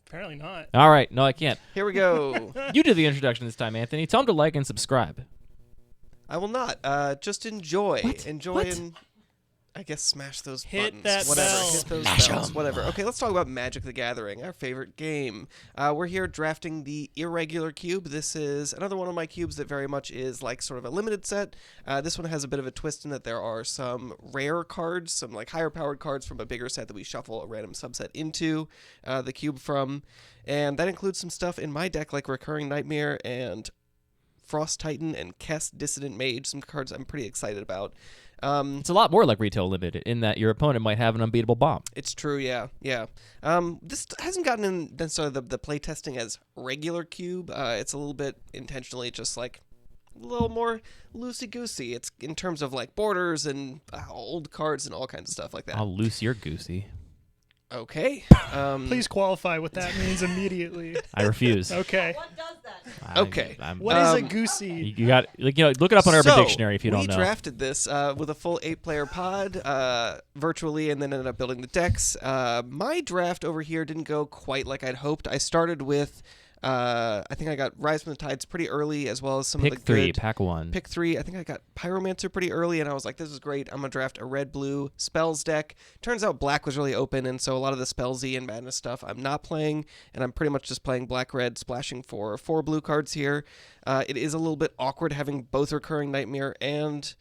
Apparently not. All right. No, I can't. Here we go. You do the introduction this time, Anthony. Tell them to like and subscribe. I will not. Just enjoy. What? Enjoy What? and I guess smash those Hit buttons. that Whatever. bell. Hit those Smash bells. 'em. Whatever. Okay, let's talk about Magic the Gathering, our favorite game. We're here drafting the Irregular cube. This is another one of my cubes that very much is like sort of a limited set. This one has a bit of a twist in that there are some rare cards, some like higher powered cards from a bigger set that we shuffle a random subset into the cube from. And that includes some stuff in my deck like Recurring Nightmare and Frost Titan and Kess Dissident Mage, some cards I'm pretty excited about. It's a lot more like retail limited in that your opponent might have an unbeatable bomb. It's true, yeah. This hasn't gotten in necessarily the play testing as regular cube. It's a little bit intentionally just like a little more loosey-goosey. It's in terms of like borders and old cards and all kinds of stuff like that. I'll loose your goosey. Okay. Please qualify what that means immediately. I refuse. Okay. What does that? Okay. What is a goosey? You got look it up on Urban So, Dictionary if you don't know. We drafted this with a full 8-player pod virtually and then ended up building the decks. My draft over here didn't go quite like I'd hoped. I started with, I think I got Rise from the Tides pretty early as well as some Pick of the 3, good. pack 1. Pick 3, I think I got Pyromancer pretty early, and I was like, this is great. I'm going to draft a red-blue spells deck. Turns out black was really open, and so a lot of the spellsy and madness stuff I'm not playing, and I'm pretty much just playing black-red, splashing for 4 blue cards here. It is a little bit awkward having both Recurring Nightmare and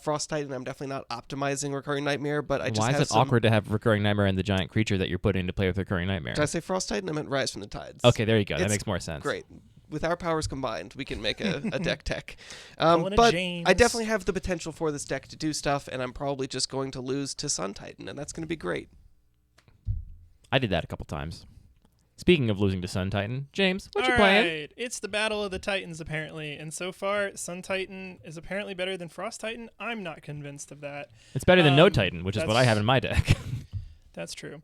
Frost Titan. I'm definitely not optimizing Recurring Nightmare, but I just Why have is it some... awkward to have Recurring Nightmare and the giant creature that you're putting to play with Recurring Nightmare? Did I say Frost Titan? I meant Rise from the Tides. Okay, there you go. That It's makes more sense. Great. With our powers combined, we can make a deck tech. Calling it But James. I definitely have the potential for this deck to do stuff, and I'm probably just going to lose to Sun Titan, and that's going to be great. I did that a couple times. Speaking of losing to Sun Titan, James, what you All playing? right. It's the Battle of the Titans, apparently. And so far, Sun Titan is apparently better than Frost Titan. I'm not convinced of that. It's better than No Um, Titan, which is what I that's- have in my deck. That's true.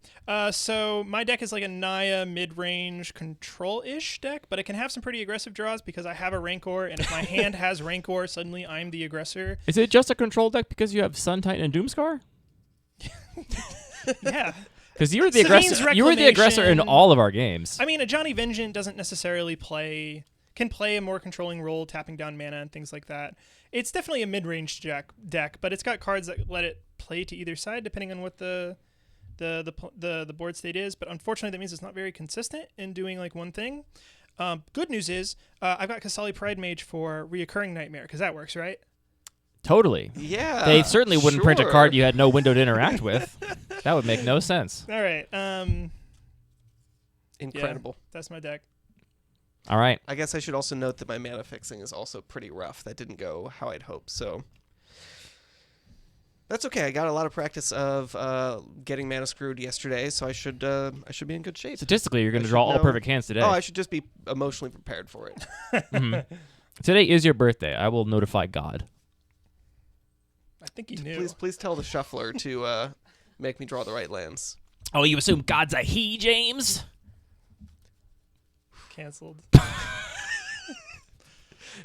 So my deck is like a Naya mid-range control-ish deck, but it can have some pretty aggressive draws because I have a Rancor, and if my hand has Rancor, suddenly I'm the aggressor. Is it just a control deck because you have Sun Titan and Doomscar? Yeah. Because you were the Sabine's aggressor. You were the aggressor in Reclamation. all of our games. I mean, a Johnny Vengeant doesn't necessarily can play a more controlling role, tapping down mana and things like that. It's definitely a mid-range deck, but it's got cards that let it play to either side depending on what the board state is. But unfortunately, that means it's not very consistent in doing like one thing. Good news is I've got Kasali Pride Mage for Reoccurring Nightmare because that works, right? Totally. Yeah. They certainly wouldn't print a sure. card you had no window to interact with. That would make no sense. All right. Incredible. Yeah, that's my deck. All right. I guess I should also note that my mana fixing is also pretty rough. That didn't go how I'd hoped, so... That's okay. I got a lot of practice of getting mana screwed yesterday, so I should be in good shape. Statistically, you're going I to draw should all know- perfect hands today. Oh, I should just be emotionally prepared for it. Mhm. Today is your birthday. I will notify God. I think he knew. Please tell the shuffler to make me draw the right lands. Oh, you assume God's a he, James? Canceled.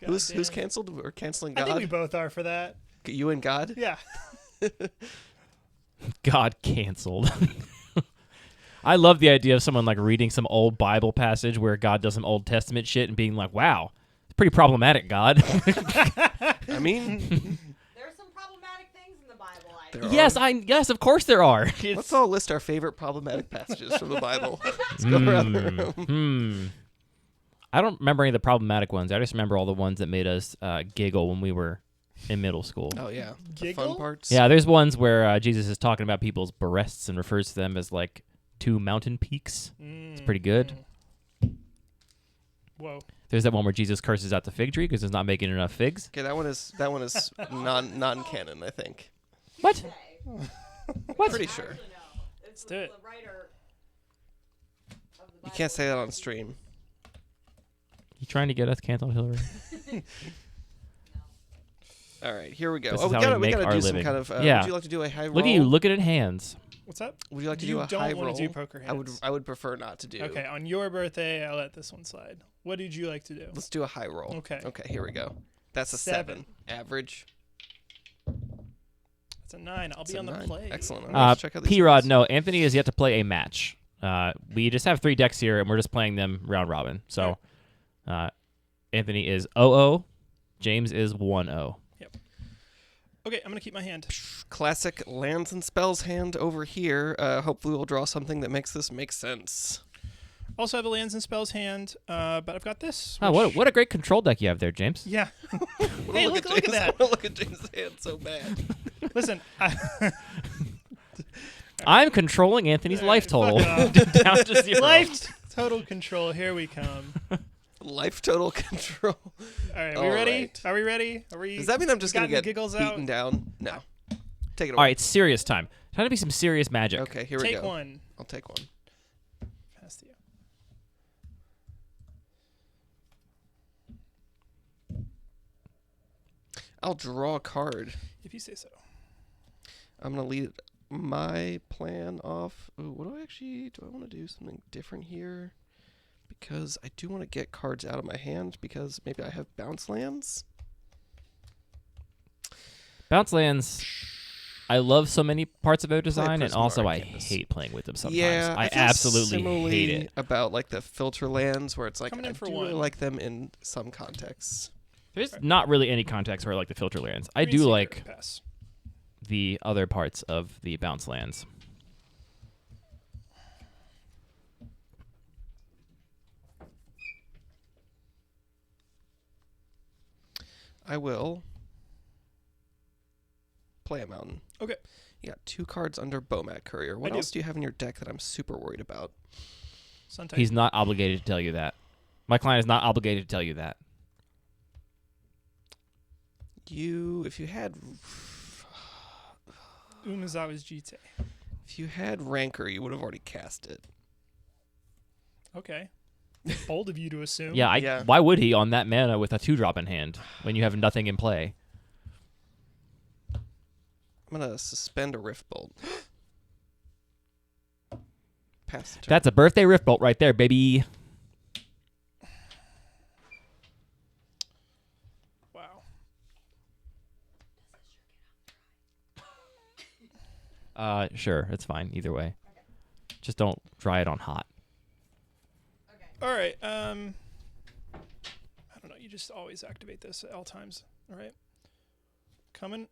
Who's canceled or canceling I God? think we both are for that. You and God? Yeah. God canceled. I love the idea of someone like reading some old Bible passage where God does some Old Testament shit and being like, wow, it's pretty problematic, God. I mean, There's some problematic things in the Bible. there yes, are. yes, of course there are. Let's all list our favorite problematic passages from the Bible. Let's go around the room. I don't remember any of the problematic ones. I just remember all the ones that made us giggle when we were in middle school. Oh, yeah. The Giggle? fun parts. Yeah, there's ones where Jesus is talking about people's breasts and refers to them as like 2 mountain peaks. It's pretty good. Whoa. There's that one where Jesus curses out the fig tree because it's not making enough figs. Okay, that one is non-canon, I think. What? What? Pretty sure. Let's do it. The writer of the You can't say that on stream. You trying to get us canceled, Hillary? All right, here we go. This Oh, is we how gotta we make do our some living. kind of. Yeah. Would you like to do a high roll? Look at you looking at hands. What's up? Would you like to You do a don't high wanna roll? do poker hands. I would prefer not to do. Okay, on your birthday, I'll let this one slide. What did you like to do? Let's do a high roll. Okay. Okay, here we go. That's a 7. Average. It's a 9. I'll It's be a on the 9. play. Excellent. All right, let's check out these P-Rod, ones. no. Anthony has yet to play a match. We just have 3 decks here, and we're just playing them round robin. So Anthony is 0-0. James is 1-0. Okay, I'm gonna keep my hand. Classic lands and spells hand over here. Hopefully we'll draw something that makes this make sense. Also have a lands and spells hand, but I've got this. Oh, which- what a great control deck you have there, James. Yeah. Hey, look at that. I want to look at James' hand so bad. Listen, I'm controlling Anthony's life total fuck down to 0. life total control. Here we come. Life total control. All right, All we ready? right. Are we ready? Are we? Does that mean I'm just going gotten to the get giggles beaten out? down? No. Take it All away. right, it's serious time. Try to be some serious magic. Okay, here we Take go. one. I'll take one. Pass to you. I'll draw a card. If you say so. I'm going to lead my plan off. Ooh, what do I want to do something different here? Because I do want to get cards out of my hand because maybe I have bounce lands. Bounce lands. I love so many parts of their design, and Prism also I Arcanist. hate playing with them sometimes. Yeah, I feel absolutely similarly hate it. about like the filter lands where it's like Coming in I for do really one. like them in some contexts. There's not really any context where I like the filter lands. I Green do Seeker, like pass. the other parts of the bounce lands. I will play a mountain. Okay. You got 2 cards under Bomat Courier. What do. else do you have in your deck that I'm super worried about? Sun type. He's not obligated to tell you that. My client is not obligated to tell you that. If you had Umezawa's Jite. if you had Rancor, you would have already cast it. Okay. Bold of you to assume. Yeah, Yeah. Why would he on that mana with a 2-drop in hand when you have nothing in play? I'm gonna suspend a Rift Bolt. Pass the turn. That's a birthday Rift Bolt right there, baby. Wow. Sure, it's fine either way. Just don't dry it on hot. All right. I don't know. You just always activate this at all times. All right. Coming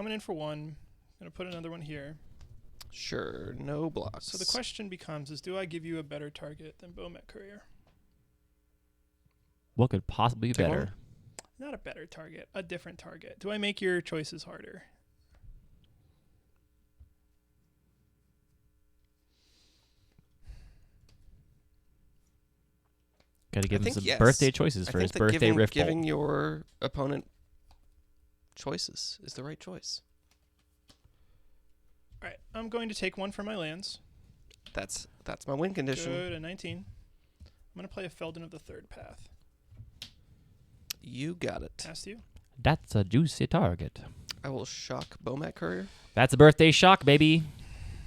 in for one. Gonna put another one here. Sure, no blocks. So the question becomes: do I give you a better target than Bomat Courier? What could possibly be Take better? one. Not a better target, a different target. Do I make your choices harder? Got to give I him think some yes. birthday choices I for think his that birthday giving, Rift giving Bolt. your opponent choices is the right choice. All right. I'm going to take one for my lands. That's my win condition. Good, a 19. I'm gonna play a Felden of the Third Path. You got it. Pass to you. That's a juicy target. I will shock Bomat Courier. That's a birthday shock, baby.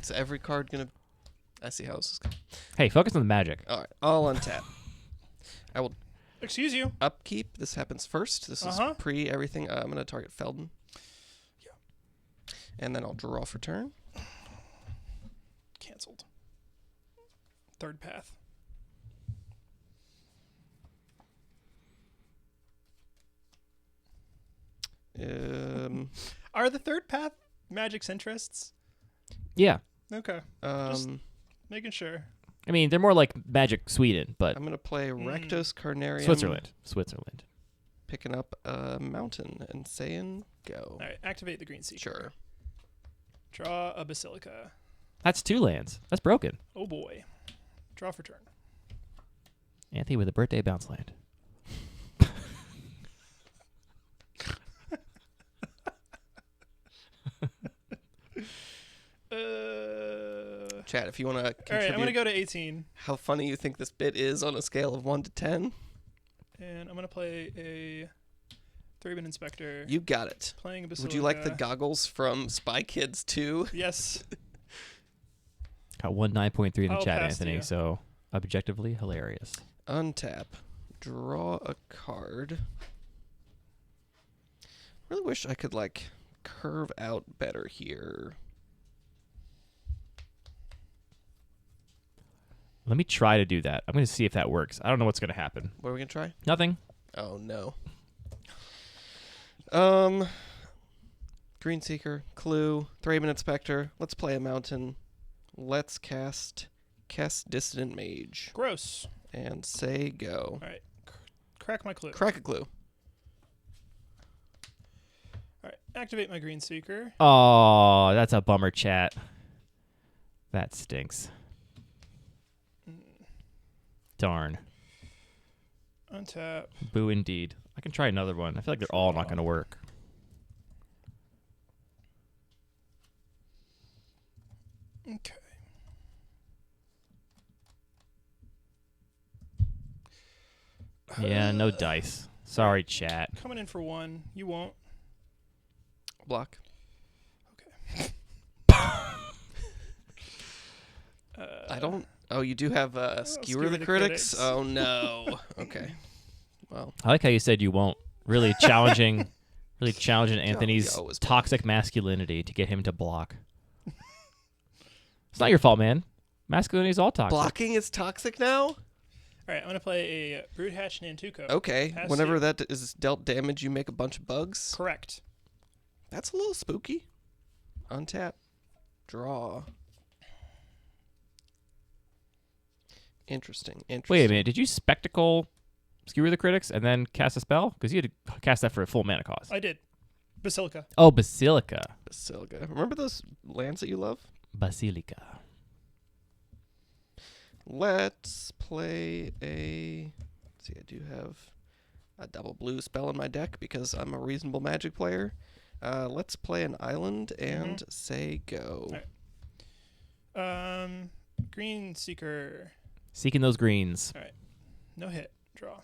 Is every card gonna? I see how this is going. Hey, focus on the magic. All right, I'll untap. I will Excuse you. upkeep. This happens first. This is pre everything. I'm gonna target Felden. Yeah. And then I'll draw for turn. Cancelled. Third Path. Are the Third Path Magic's interests? Yeah. Okay. Making sure. I mean, they're more like Magic Sweden, but I'm gonna play Rectus Carnarium. Switzerland. Picking up a mountain and saying go. All right. Activate the Green Seeker. Sure. Draw a Basilica. That's 2 lands. That's broken. Oh boy. Draw for turn. Anthony with a birthday bounce land. Chat, if you want to All right. contribute I'm gonna go to 18, how funny you think this bit is on a scale of 1 to 10, and I'm gonna play a Thraben Inspector. you got it. Playing a Basilica. Would you like the goggles from Spy Kids 2? Yes. Got 9.3 in the I'll chat, pass to Anthony. you. So objectively hilarious. Untap. Draw a card. Really wish I could like curve out better here. Let me try to do that. I'm going to see if that works. I don't know what's going to happen. What are we gonna try? Nothing. Oh no. Greenseeker, Clue, Thraben Inspector. Let's play a mountain. Let's cast Dissident Mage Gross. and say go. All right. Crack my clue. Crack a clue. All right. Activate my green seeker. Oh, that's a bummer, chat. That stinks. Darn. Untap. Boo indeed. I can try another one. I feel like they're all not Draw. going to work. Okay. Yeah, no dice. Sorry, chat. Coming in for one. You won't. Block. I don't. Oh, you do have Skewer the Critics? Oh no. Okay. Well, I like how you said you won't. Really challenging Anthony's always toxic masculinity to get him to block. It's not your fault, man. Masculinity is all toxic. blocking is toxic now? All right. I'm going to play a Brood Hatch Nantuko. Okay. Pass Whenever you. that is dealt damage, you make a bunch of bugs. Correct. That's a little spooky. Untap. Draw. Interesting. Wait a minute. Did you spectacle Skewer the Critics and then cast a spell? Because you had to cast that for a full mana cost. I did. Basilica. Oh, Basilica. Basilica. Remember those lands that you love? Basilica. Let's play a... Let's see, I do have a double blue spell in my deck because I'm a reasonable Magic player. Let's play an island and say go. All right. Green Seeker. Seeking those greens. All right. No hit. Draw.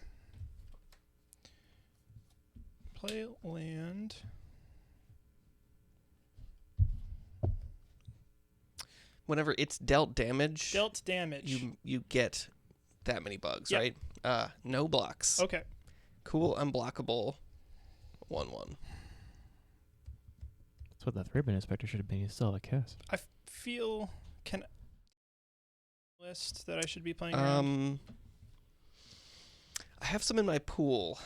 Play land. Whenever it's dealt damage, Dealt damage. you get that many bugs, Yep. right? No blocks. Okay. Cool, unblockable. 1/1. That's what the Thraben Inspector should have been. You still have a cast. I feel can list that I should be playing around. I have some in my pool.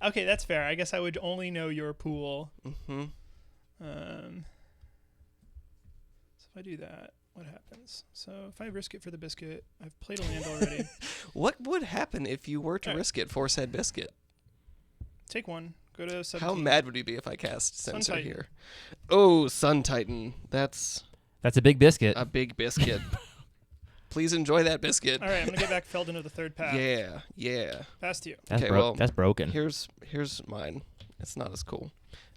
Okay, that's fair. I guess I would only know your pool. Mm-hmm. So if I do that, what happens? So if I risk it for the biscuit, I've played a land already. What would happen if you were to Alright. risk it for said biscuit? Take one. Go to 17. How mad would you be if I cast Sun Censor Titan. here? Oh, Sun Titan. That's That's a big biscuit. a big biscuit. Please enjoy that biscuit. All right, I'm gonna get back Feld into the third path. Yeah. Pass to you. That's, okay, well, that's broken. Here's mine. It's not as cool.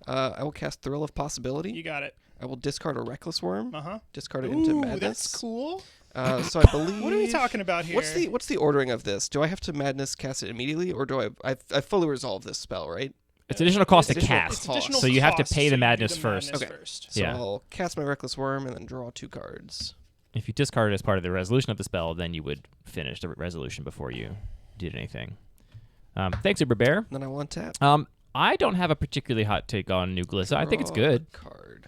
I will cast Thrill of Possibility. You got it. I will discard a Reckless Worm. Uh-huh. Discard it into Ooh, Madness. that's cool. So I believe. What are we talking about here? What's the ordering of this? Do I have to Madness cast it immediately, or do I fully resolve this spell, right? It's additional cost to Additional cast. cost. Additional So you have to cost, pay so the you do madness first. Okay. First. So Yeah. I'll cast my Reckless Worm and then draw 2 cards. If you discard it as part of the resolution of the spell, then you would finish the resolution before you did anything. Thanks, Uber Bear. Then I want tap. I don't have a particularly hot take on New Glissa. I think it's Draw good a card.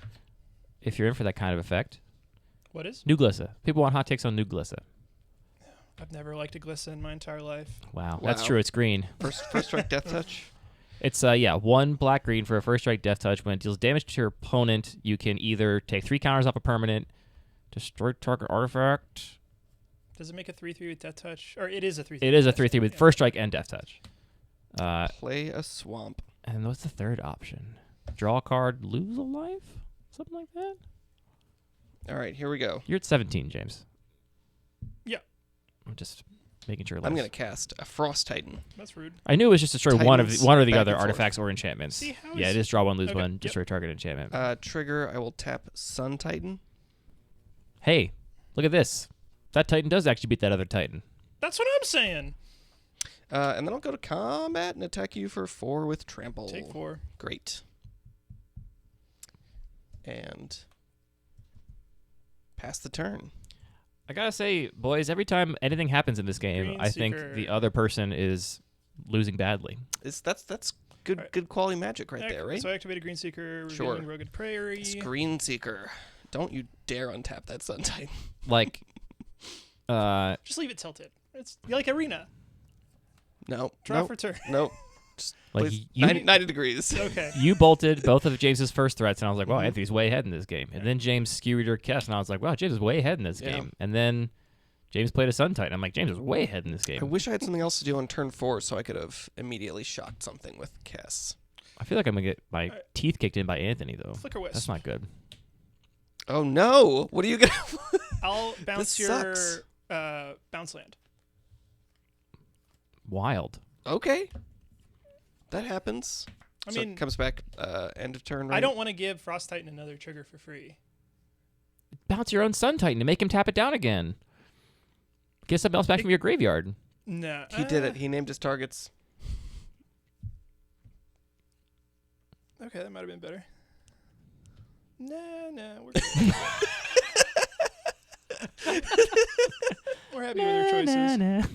if you're in for that kind of effect. What is? New Glissa. People want hot takes on New Glissa. I've never liked a Glissa in my entire life. Wow, that's Wow. true. It's green. First strike, Death Touch. It's 1 black green for a first strike death touch. When it deals damage to your opponent, you can either take 3 counters off a permanent, destroy target artifact. Does it make a 3/3 with Death Touch? Or it is a 3/3. It is a with Death 3/3 with Touch, first strike and death touch. Play a Swamp. And what's the third option? Draw a card, lose a life, something like that. All right, here we go. You're at 17, James. Yeah. I'm just making sure. I'm gonna cast a Frost Titan. That's rude. I knew it was just destroy one Titans or the back other and forth. artifacts or enchantments. See, how Yeah, is- it is draw 1, lose Okay, 1, yep. destroy target enchantment. Trigger. I will tap Sun Titan. Hey, look at this. That Titan does actually beat that other Titan. That's what I'm saying. And then I'll go to combat and attack you for 4 with Trample. Take 4. Great. And pass the turn. I gotta say, boys, every time anything happens in this game, Green I think Seeker. the other person is losing badly. That's good Alright. good quality magic right there, right? So I activate a Green Seeker, Sure. revealing Rugged Prairie. Screen Seeker. Don't you dare untap that Sun Titan. Like, Just leave it tilted. It's like Arena. No. Draw Nope. for turn. Nope. Just Like please, you, 90 degrees. Okay. you bolted both of James's first threats, and I was like, wow, Mhm. Anthony's way ahead in this game. And then James skewered your Kess, and I was like, wow, James is way ahead in this Yeah. game. And then James played a Sun Titan. I'm like, James is way ahead in this I game. wish I had something else to do on turn 4 so I could have immediately shot something with Kess. I feel like I'm going to get my Alright. teeth kicked in by Anthony, though. Flicker Wisp. That's not good. Oh no! What are you gonna? I'll bounce This your sucks. bounce land. Wild. Okay, that happens. I So mean, it comes back end of turn. Right? I don't want to give Frost Titan another trigger for free. Bounce your own Sun Titan to make him tap it down again. Get something else back from your graveyard. No. He did it. He named his targets. Okay, that might have been better. Nah, we're good. We're happy with our choices.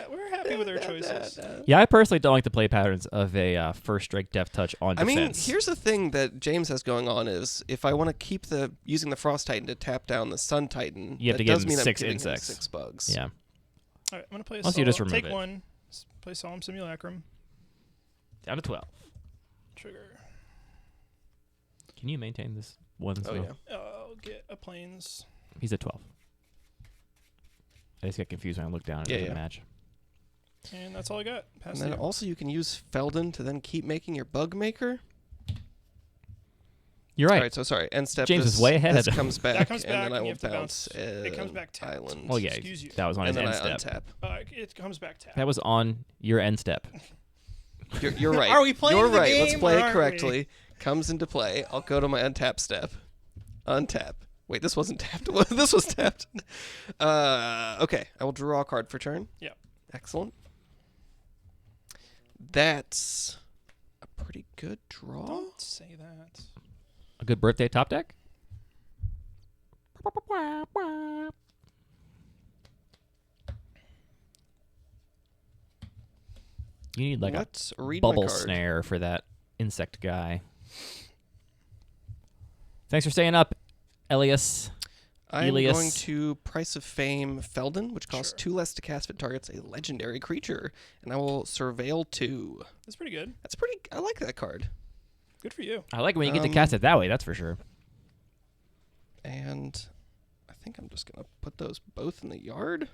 We're happy with our choices. Yeah, I personally don't like the play patterns of a first strike Death Touch on I mean, defense. here's the thing that James has going on is if I want to keep using the Frost Titan to tap down the Sun Titan, You have that to give does him mean 6 I'm giving insects. Him 6 bugs. Yeah. All right, I'm gonna play a Unless you Sol- just remove take it. one. Play Solemn Simulacrum. Down to 12. Trigger. Can you maintain this one? Oh still? yeah. I'll get a plains. He's at 12. I just got confused when I looked down and Yeah, it didn't yeah. match. And that's all I got. Pass And then the- also you can use Felden to then keep making your bug maker. You're right. All right, so sorry. End step. James is this, way ahead This of him. comes back, That comes and back, then I and you will have to bounce. it comes back tapped. Island. Oh, yeah. Excuse you. That was on And his then end I step. untap. It comes back tapped. That was on your end step. You're right. Are we playing You're the right. Let's game play or it aren't correctly. Comes into play. I'll go to my untap step. Untap. Wait, this wasn't tapped. This was tapped. Okay, I will draw a card for turn. Yeah. Excellent. That's a pretty good draw. Don't say that. A good birthday top deck? You need like Let's a read my bubble card. snare for that insect guy. Thanks for staying up, Elias. I'm Elias. going to Price of Fame Felden, which costs Sure. 2 less to cast if it targets a legendary creature, and I will Surveil 2. That's pretty good. That's pretty. I like that card. Good for you. I like when you get to cast it that way, that's for sure. And I think I'm just gonna put those both in the yard.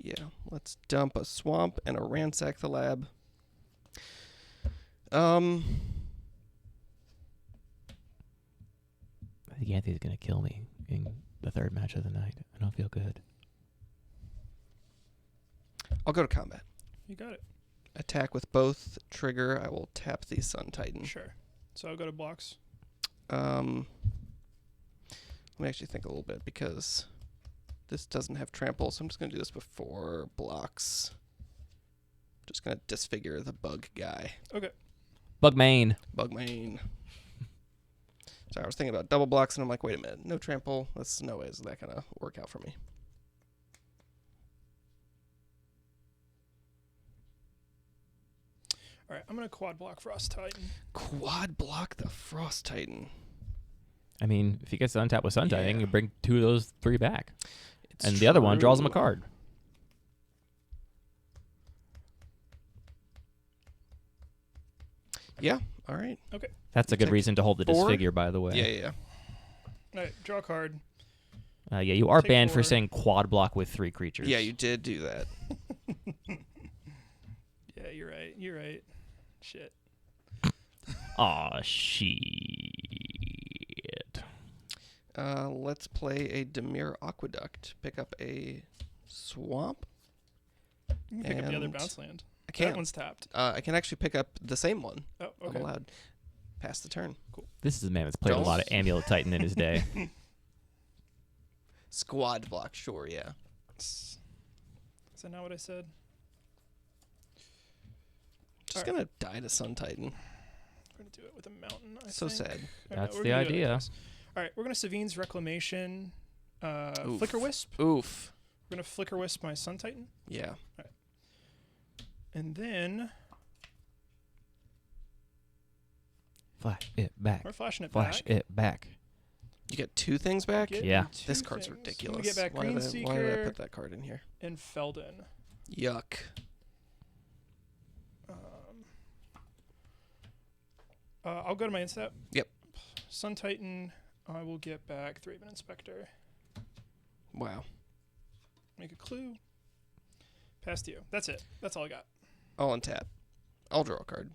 Yeah, let's dump a swamp and a ransack the lab. I think Anthony's going to kill me in the third match of the night. I don't feel good. I'll go to combat. You got it. Attack with both trigger. I will tap the Sun Titan. Sure. So I'll go to blocks. Let me actually think a little bit because this doesn't have trample, so I'm just gonna do this before blocks. Just gonna disfigure the bug guy. Okay. Bug main. Bug main. Sorry, I was thinking about double blocks, and I'm like, wait a minute, no trample. That's no way is that gonna work out for me. All right. I'm gonna quad block Frost Titan. Quad block the Frost Titan. I mean, if he gets untapped with Sun Titan, Yeah. you can bring 2 of those 3 back. It's And the other one draws him a true. card. Yeah. All right. That's a good Take reason to hold the 4. disfigure, by the way. Yeah. All right. Draw a card. Yeah, you are Take banned 4. for saying quad block with 3 creatures. Yeah, you did do that. Yeah, you're right. You're right. Shit. Aw, shit. Let's play a Demir Aqueduct. Pick up a swamp. You can pick up the other And bounce land. I can't. That one's tapped. I can actually pick up the same one. Oh, I'm okay. allowed. Pass the turn. This is a man that's played a lot of Amulet Titan in his day. Squad block, sure, yeah. Is that not what I said? Just All gonna die to Sun Titan. We're gonna do it with a mountain. I So think. sad. Or no, That's we're the gonna do it like idea. this. All right, we're gonna Savine's Reclamation, Oof. Flicker Wisp. Oof. We're gonna Flicker Wisp my Sun Titan, Yeah. and then Flash it back. we're flashing it Flash back. it back. You get 2 things back? Get Yeah. two This card's things. ridiculous. You get back why, Green did I, Seeker why did I put that card in here? and Feldon. Yuck. I'll go to my instep. Yep. Sun Titan. I will get back Thraben Inspector. Wow. Make a clue. Pass to you. That's it. That's all I got. All on tap. I'll draw a card.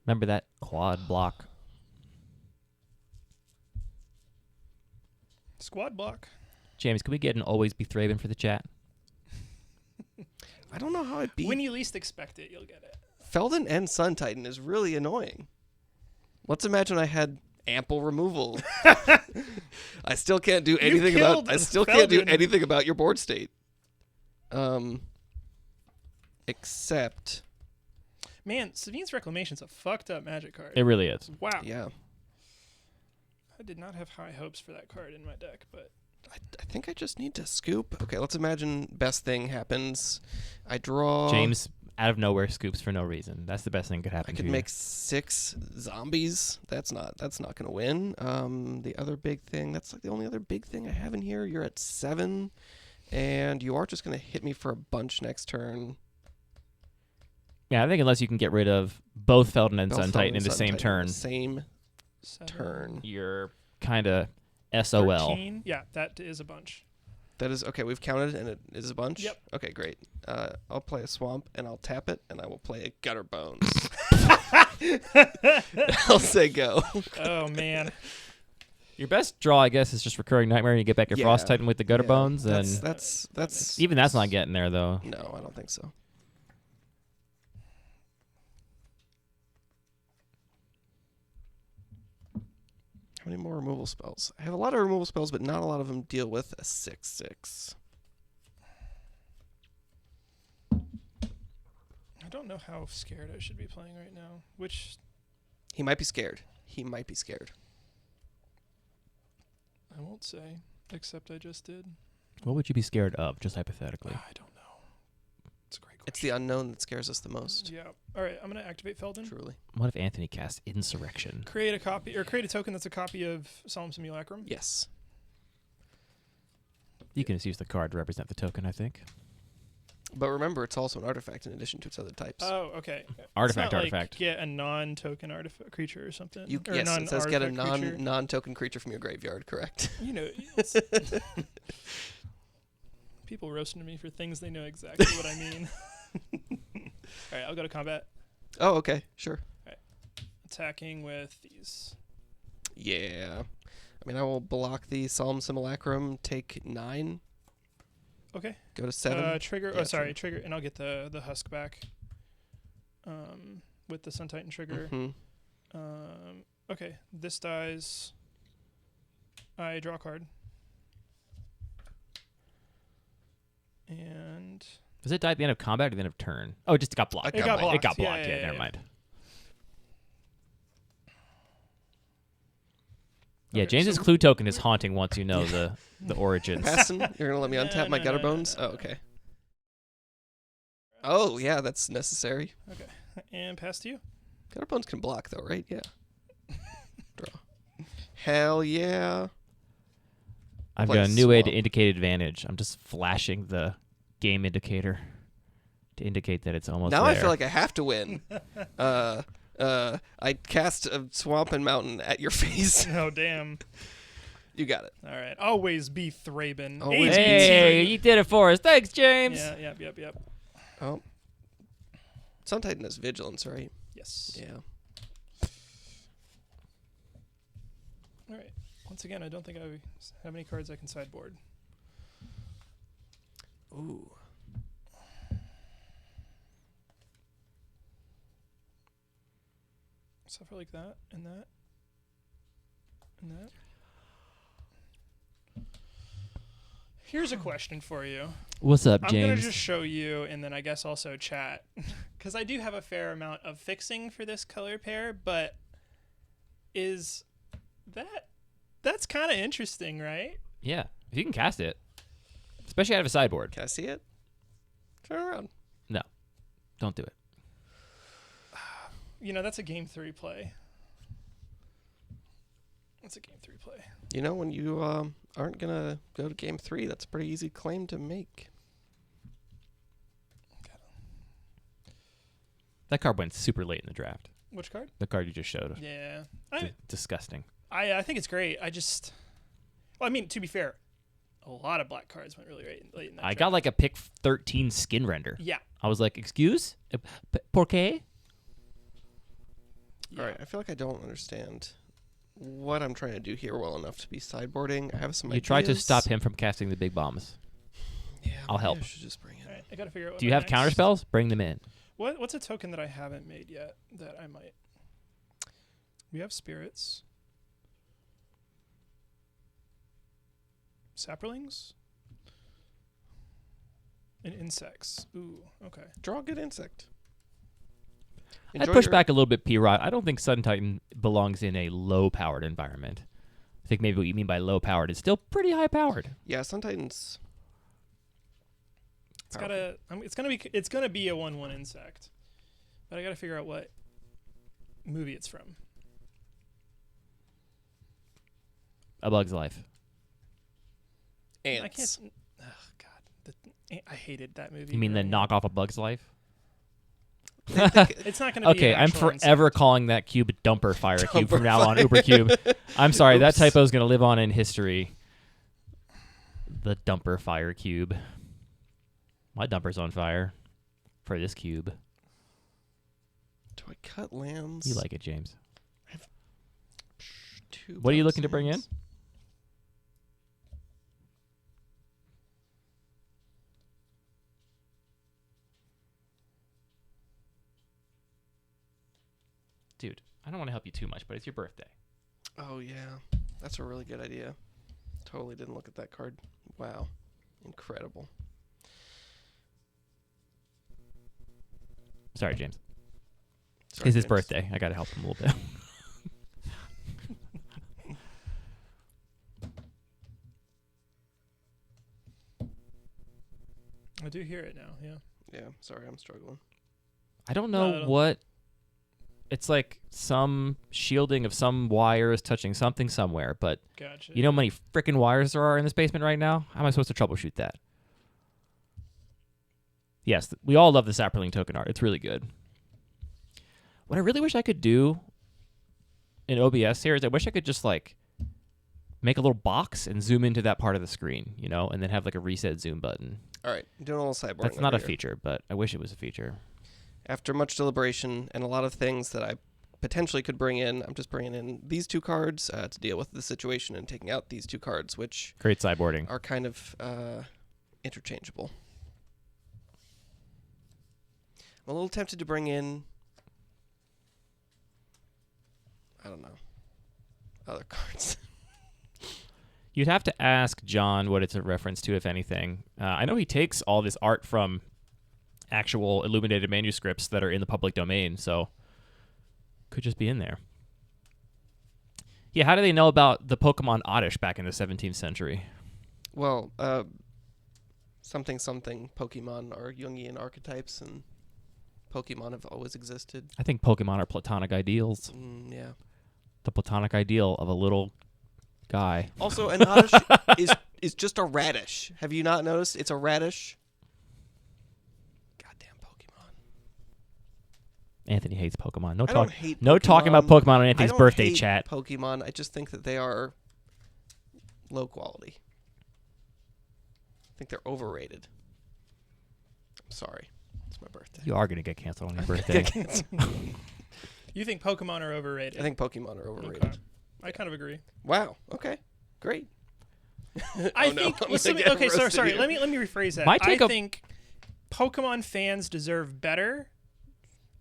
Remember that quad block? Squad block. James, can we get an always be Thraben for the chat? I don't know how I beat When you least expect it, you'll get it. Feldon and Sun Titan is really annoying. Let's imagine I had ample removal. I still can't do anything killed about. I still can't do Feldon. anything about your board state. Except, Man, Savine's Reclamation's a fucked up Magic card. It really is. Wow. yeah, I did not have high hopes for that card in my deck, but I think I just need to scoop. Okay, let's imagine best thing happens. I draw. James, out of nowhere, scoops for no reason. That's the best thing could I happen could to you. make 6 zombies. That's not gonna win. The other big thing. That's like the only other big thing I have in here. You're at 7, and you are just gonna hit me for a bunch next turn. Yeah, I think unless you can get rid of both Feldon and Both Sun Feldon Titan in and the Sun same Titan in turn, the same 7, turn. you're kind of SOL. 13. Yeah, that is a bunch. That is okay. We've counted, and it is a bunch. Yep. Okay, great. I'll play a swamp, and I'll tap it, and I will play a gutter bones. I'll say go. Oh man. Your best draw, I guess, is just Recurring Nightmare, and you get back your Frost Yeah, Titan with the Gutter Yeah, Bones, That's and that's even that's not getting there, though. No, I don't think so. How many more removal spells? I have a lot of removal spells, but not a lot of them deal with a 6/6. I don't know how scared I should be playing right now. Which He might be scared. He might be scared. I won't say, except I just did. What would you be scared of, just hypothetically? I don't know. It's a great question. It's the unknown that scares us the most. Yeah. All right, I'm going to activate Feldon. Truly. What if Anthony casts Insurrection? Create a copy, or create a token that's a copy of Solemn Simulacrum. Yes. You can just use the card to represent the token, I think. But remember, it's also an artifact in addition to its other types. Oh, okay. Artifact, It's not artifact. Like get a non-token artifact creature or something. You, or yes, it says get a non-artifact creature. non-token creature from your graveyard, correct? You know, it's people roasting me for things they know exactly what I mean. All right, I'll go to combat. Oh, okay, sure. Attacking with these. Yeah. I mean, I will block the Solemn Simulacrum, take 9, Okay. go to 7. Trigger. Yeah, Oh, sorry, trigger, and I'll get the husk back. With the Sun Titan trigger. Mhm. Okay, this dies. I draw a card. And Does it die at the end of combat or the end of turn? Oh, it just got blocked. It got Never mind. blocked. It got Yeah, blocked. yeah, Never yeah. mind. Yeah, Okay, James's so- clue token is haunting once you know the origins. Passing? You're going to let me No, untap my no, Gutter no, no, Bones? no, Oh, no. okay. Oh, yeah, that's necessary. Okay, and pass to you. Gutter Bones can block, though, right? Yeah. Draw. Hell yeah. I've Play got a new way to swamp. indicate advantage. I'm just flashing the game indicator to indicate that it's almost Now there. I feel like I have to win. I cast a Swamp and Mountain at your face. Oh damn! You got it. All right, always be Thraben. Always ABT. be Hey, you did it for us. Thanks, James. Yeah, yep. Oh. Sun Titan has Vigilance, right? Yes. Yeah. All right. Once again, I don't think I have any cards I can sideboard. Ooh. Stuff like that and that and that. Here's a question for you. What's up, I'm going to James? just show you and then I guess also chat. Because I do have a fair amount of fixing for this color pair, but is that's kind of interesting, right? Yeah, if you can cast it, especially out of a sideboard. Can I see it? Turn around. No, don't do it. You know, that's a game 3 play. It's a game 3 play. You know, when you aren't going to go to game 3, that's a pretty easy claim to make. That card went super late in the draft. Which card? The card you just showed. Yeah. Disgusting. I think it's great. Well, I mean, to be fair, a lot of black cards went really late in that I draft. got like a pick 13 skin render. Yeah. I was like, excuse? Por qué? Yeah. All right, I feel like I don't understand what I'm trying to do here well enough to be sideboarding. I have some You ideas. tried to stop him from casting the big bombs. Yeah, I'll maybe help. I should just bring it. All right, I gotta figure out. What Do you my have next- counter spells? Bring them in. What's a token that I haven't made yet that I might? We have spirits, saplings, and insects. Ooh, okay. Draw a good insect. I Enjoy push your- back a little bit, P-Rod. I don't think Sun Titan belongs in a low-powered environment. I think maybe what you mean by low-powered is still pretty high-powered. Yeah, Sun Titans. It's gotta. It's gonna be a 1/1 insect, but I gotta figure out what movie it's from. A Bug's Life. Ants. I can't. Oh God, I hated that movie. You mean the growing up. knockoff of Bug's Life? It's not gonna be. Okay, an I'm actual forever insect. calling that cube Dumper Fire Cube from now on, Uber Cube. I'm sorry, that Oops. typo is going to live on in history. The Dumper Fire Cube. My dumper's on fire for this cube. Do I cut lands? You like it, James. Two What are you box looking to bring in? hands. Dude, I don't want to help you too much, but it's your birthday. Oh, yeah. That's a really good idea. Totally didn't look at that card. Wow. Incredible. Sorry, James. Sorry, It's his James. birthday. I got to help him a little bit. I do hear it now. Yeah. Yeah, sorry, I'm struggling. I don't No, know I don't- what. It's like some shielding of some wires touching something somewhere, but Gotcha. you know how many freaking wires there are in this basement right now? How am I supposed to troubleshoot that? Yes, we all love the Sapperling token art. It's really good. What I really wish I could do in OBS here is I wish I could just like make a little box and zoom into that part of the screen, you know, and then have like a reset zoom button. All right, I'm doing a little sideboarding. That's not a over here. feature, but I wish it was a feature. After much deliberation and a lot of things that I potentially could bring in, I'm just bringing in these two cards to deal with the situation and taking out these two cards, which Great sideboarding. are kind of interchangeable. I'm a little tempted to bring in, I don't know, other cards. You'd have to ask John what it's a reference to, if anything. I know he takes all this art from actual illuminated manuscripts that are in the public domain, so could just be in there. Yeah, how do they know about the Pokemon Oddish back in the 17th century? Well, something Pokemon are Jungian archetypes, and Pokemon have always existed. I think Pokemon are platonic ideals. Yeah. The platonic ideal of a little guy. Also, an Oddish is just a radish. Have you not noticed? It's a radish. Goddamn Pokemon. Anthony hates Pokemon. No I don't talk. hate No talking about Pokemon on I Anthony's don't birthday hate chat. Pokemon. I just think that they are low quality. I think they're overrated. I'm sorry. It's my birthday. You are gonna get canceled on your birthday. You think Pokemon are overrated? I think Pokemon are overrated. Okay. I kind of agree. Wow. Okay. Great. I Oh, no. think. I'm well, gonna get okay, so roasted sorry. here. Let me rephrase that. My take I of- think Pokemon fans deserve better,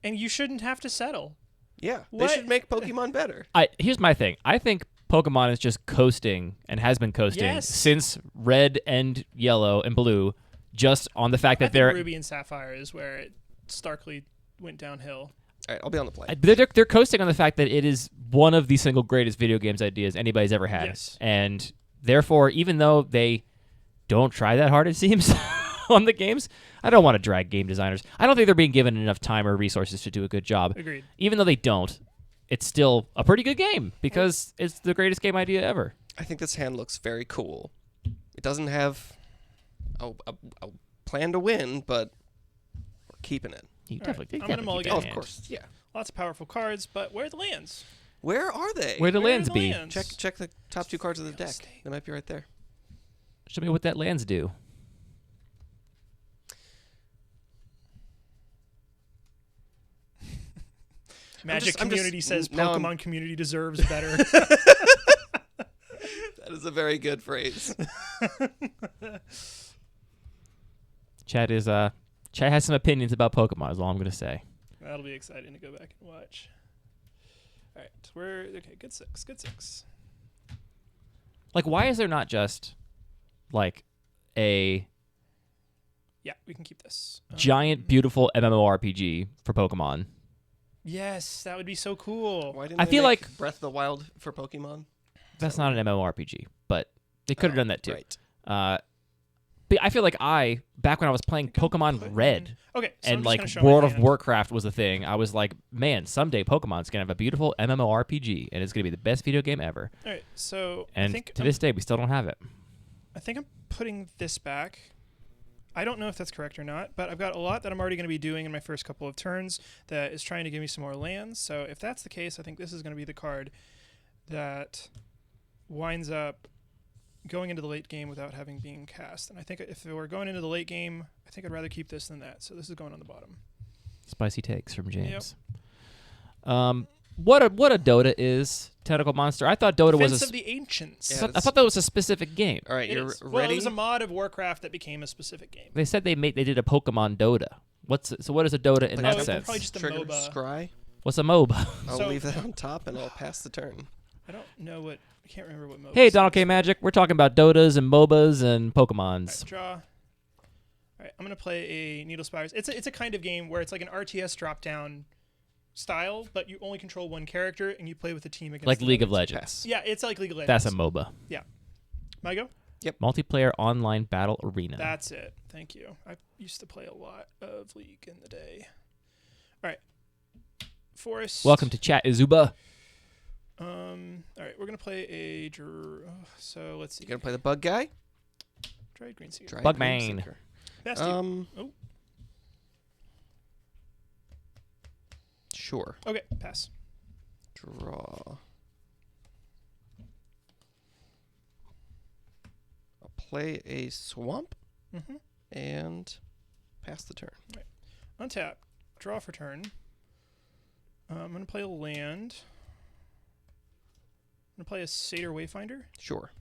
and you shouldn't have to settle. Yeah. They What? should make Pokemon better. Here's my thing. I think Pokemon is just coasting and has been coasting Yes. since Red and Yellow and Blue, just on the fact I that think they're Ruby and Sapphire is where it starkly went downhill. All right. I'll be on the plane. they're coasting on the fact that it is one of the single greatest video games ideas anybody's ever had. Yes. And therefore, even though they don't try that hard, it seems, on the games, I don't want to drag game designers. I don't think they're being given enough time or resources to do a good job. Agreed. Even though they don't, it's still a pretty good game because it's the greatest game idea ever. I think this hand looks very cool. It doesn't have a plan to win, but we're keeping it. You All definitely, right, you I'm gonna definitely keep mulligan. that Oh, of hand. course. Yeah. Lots of powerful cards, but where are the lands? Where are they? Where the Where are lands the be? lands? Check the top two cards of the Real deck. estate. They might be right there. Show me what that lands do. Magic I'm just- community says now I'm- Pokemon community deserves better. That is a very good phrase. Chad has some opinions about Pokemon. Is all I'm gonna say. That'll be exciting to go back and watch. All right, we're okay. Good six. Good six. Like, why is there not just like a Yeah, we can keep this. giant, beautiful MMORPG for Pokemon? Yes, that would be so cool. Why didn't I they feel make like- Breath of the Wild for Pokemon? That's not an MMORPG, but they could have done that too. Right. But I feel like back when I was playing I'm Pokemon putting- Red Okay, so I'm and just like gonna show my World of hand. Warcraft was a thing, I was like, man, someday Pokemon's gonna have a beautiful MMORPG and it's gonna be the best video game ever. All right, so And I think to this day, we still don't have it. I think I'm putting this back. I don't know if that's correct or not, but I've got a lot that I'm already going to be doing in my first couple of turns that is trying to give me some more lands. So if that's the case, I think this is going to be the card that winds up going into the late game without having been cast. And I think if we're going into the late game, I think I'd rather keep this than that. So this is going on the bottom. Spicy takes from James. What a Dota is, Tentacle Monster. I thought Dota Defense was of the Ancients. Yeah, I that's- thought that was a specific game. All right, It you're is. ready? Well, it was a mod of Warcraft that became a specific game. They said they did a Pokemon Dota. What is a Dota in Like that Oh, sense? probably just a Trigger, MOBA. scry. What's a MOBA? I'll So- leave that on top and I'll pass the turn. I don't know what. I can't remember what MOBA. Hey, Donald stands K. for. Magic. We're talking about Dotas and MOBAs and All Pokemons. right, draw. All right, I'm gonna play a Needle Spires. It's a kind of game where it's like an RTS drop down style, but you only control one character and you play with a team against Like the League of others. Legends. Pass. Yeah, it's like League of Legends. That's a MOBA. My go. Multiplayer online battle arena. That's it. Thank you. I used to play a lot of League in the day. All right, Forest. Welcome to Chat Izuba. All right, we're gonna play a. So let's see. You gonna play the bug guy? Dried Green Seeker. Dry Bugman. Greenseeker. Best Oh. Sure. Okay, pass. Draw. I'll play a swamp Mm-hmm. and pass the turn. Untap. Draw for turn. I'm gonna play a land. I'm gonna play a Satyr Wayfinder. Sure.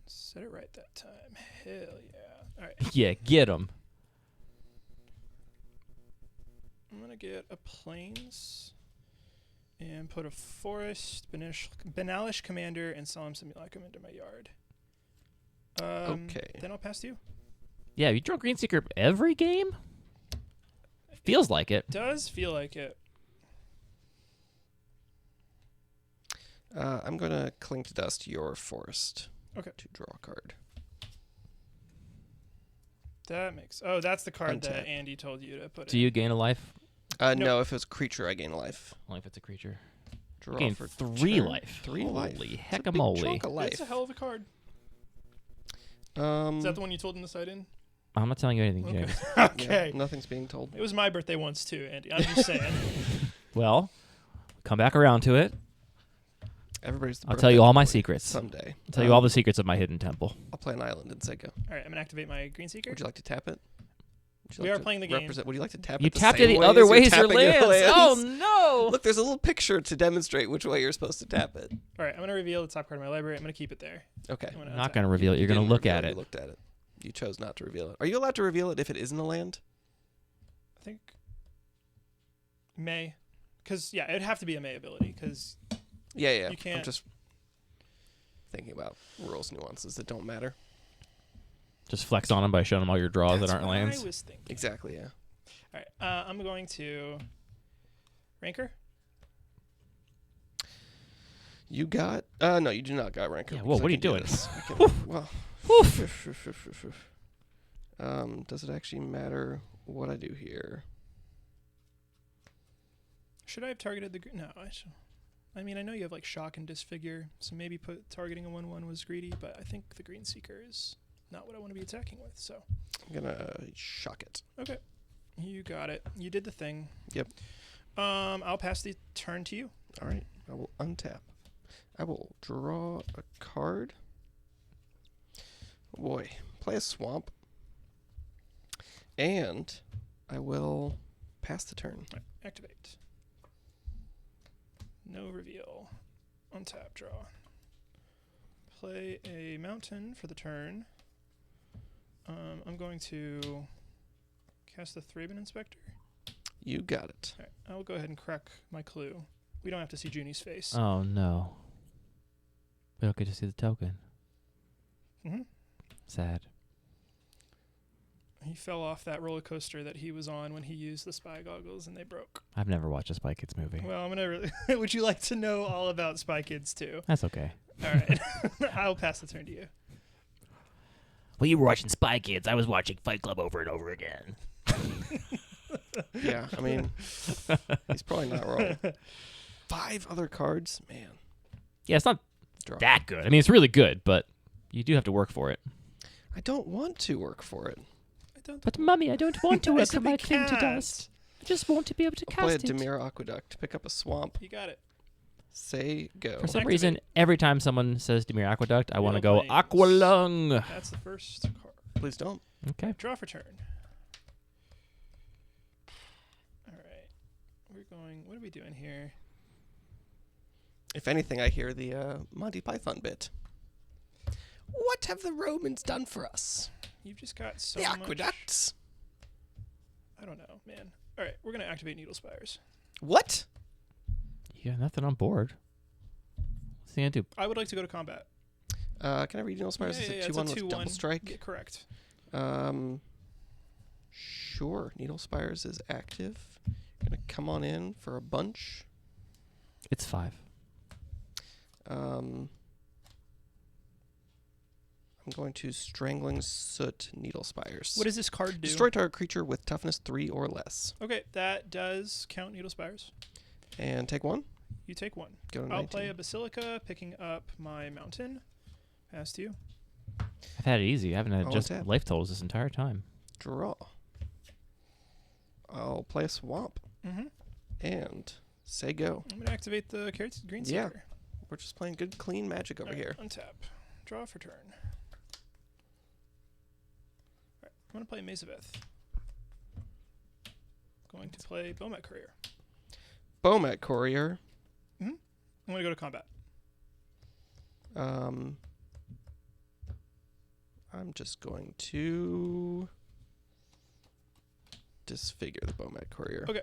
Said it right that time. Hell yeah. All right. Yeah, get him. I'm gonna get a plains and put a forest, Banalish Commander, and Solemn Simulacrum into my yard. Okay. Then I'll pass to you. Yeah, you draw Greenseeker every game? Feels like it. Does feel like it. I'm gonna cling to dust your forest. Okay. To draw a card. That makes. Oh, that's the card that Untap. Andy told you to put. Do in. you gain a life? Nope. No, if it's a creature, I gain a life. Only if it's a creature. Draw Gain for 3 turn. life. 3 Holy life. It's a big heckamoly. chunk of life. It's a hell of a card. Um, Is that the one you told him to cite in? I'm not telling you anything, Okay. James. yeah, Okay. nothing's being told. It was my birthday once too, Andy. I'm just saying. Well, come back around to it. Everybody's. The I'll tell you birthday all my boy secrets. someday. I'll tell you all the secrets of my hidden temple. I'll play an island in Seiko. All right, I'm gonna activate my Green Seeker. Would you like to tap it? Would you We like are to playing the game. represent- Would you like to tap You it? the tapped same it the way other as you're ways your tapping your lands. Oh lands? no! Look, there's a little picture to demonstrate which way you're supposed to tap it. All right, I'm gonna reveal the top card of my library. I'm gonna keep it there. Okay. I'm I'm not untap. gonna reveal it. You're gonna didn't look reveal at it. You looked at it. You chose not to reveal it. Are you allowed to reveal it if it isn't a land? I think May, because yeah, it'd have to be a May ability. Because Yeah. You I'm can't- just thinking about rules nuances that don't matter. Just flex on them by showing them all your draws that aren't lands. I was thinking. Exactly. Yeah. All right, I'm going to Ranker. You got? No, you do not got rancor. Yeah, because whoa, what I are you can do doing? this. I can- well. Does it actually matter what I do here? Should I have targeted the... No, I mean, I know you have like shock and disfigure, so maybe targeting a 1/1 was greedy, but I think the Green Seeker is not what I want to be attacking with, so... I'm gonna shock it. Okay. You got it. You did the thing. Yep. I'll pass the turn to you. All right. I will untap. I will draw a card. Oh boy. Play a swamp. And I will pass the turn. Right, activate. No reveal. Untap, draw. Play a mountain for the turn. I'm going to cast the Thraben Inspector. You got it. All right, I will go ahead and crack my clue. We don't have to see Junie's face. Oh, no. We don't get to see the token. Mm-hmm. Sad. He fell off that roller coaster that he was on when he used the spy goggles, and they broke. I've never watched a Spy Kids movie. Well, I'm gonna. Would you like to know all about Spy Kids too? That's okay. All right, I'll pass the turn to you. Well, you were watching Spy Kids. I was watching Fight Club over and over again. Yeah, I mean, he's probably not wrong. 5 other cards? Man. Yeah, it's not Draw. that good. I mean, it's really good, but you do have to work for it. I don't want to work for it. I don't. But, Mummy, I don't want to I work said for my we thing to can't. dust. I just want to be able to I'll play a cast it. Demir Aqueduct. Pick up a swamp. You got it. Say go. For some Activate. reason, every time someone says Demir Aqueduct, I want to Yellow go Plains. Aqualung. That's the first card. Please don't. Okay. Draw for turn. All right, we're going. What are we doing here? If anything, I hear the Monty Python bit. What have the Romans done for us? You've just got so The much. aqueducts. I don't know, man. All right, we're gonna activate Needle Spires. What? You got nothing on board. What's he gonna do? I would like to go to combat. Can I read Needle Spires? Yeah, Is it's it a 2/1 with 2/1. double strike? Yeah, correct. Sure. Needle Spires is active. Gonna come on in for a bunch. It's 5. I'm going to Strangling Soot Needle Spires. What does this card do? Destroy target creature with toughness 3 or less. Okay, that does count Needle Spires. And take 1. You take 1. Go to I'll 19. play a Basilica, picking up my mountain. Pass to you. I've had it easy. I haven't had Oh, just untap. life totals this entire time. Draw. I'll play a Swamp. Mm-hmm. And say go. I'm gonna activate the Green Yeah. Seeker. We're just playing good, clean magic over All right, here. Untap. Draw for turn. Alright, I'm gonna play Mazaveth. Going to play Bomat Courier. Bomat Courier. I'm gonna go to combat. I'm just going to disfigure the Bomat Courier. Okay.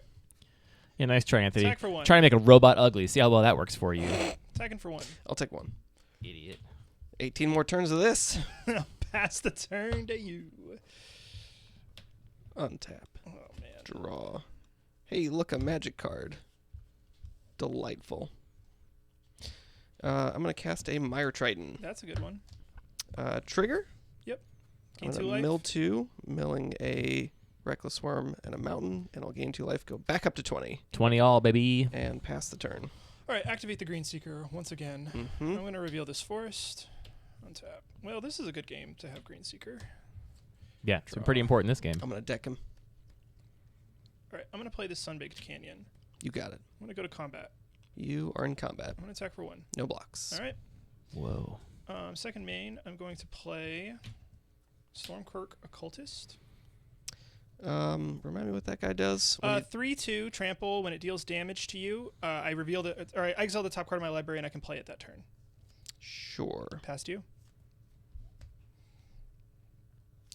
Yeah, nice try, Anthony. Attack for 1. Trying to make a robot ugly. See how well that works for you. Attacking for 1. I'll take 1. Idiot. 18 more turns of this. I'll pass the turn to you. Untap. Oh man. Draw. Hey, look, a magic card. Delightful. I'm going to cast a Mire Triton. That's a good one. Trigger. Gain I'm 2 gonna life. mill 2, milling a Reckless Worm and a Mountain, and I'll gain 2 life, go back up to 20, 20 all, baby. and pass the turn. Alright, activate the Green Seeker once again. Mm-hmm. I'm gonna reveal this forest. Untap. Well, this is a good game to have Green Seeker. Yeah, it's been Draw. pretty important in this game. I'm going to deck him. Alright, I'm gonna play this Sunbaked Canyon. You got it. I'm gonna go to combat. You are in combat. I'm gonna attack for 1. No blocks. Alright. Whoa. Second main, I'm going to play Stormkirk Occultist. Remind me what that guy does. When you- 3/2 trample. When it deals damage to you, I reveal or I exile the top card of my library and I can play it that turn. Sure. Past you.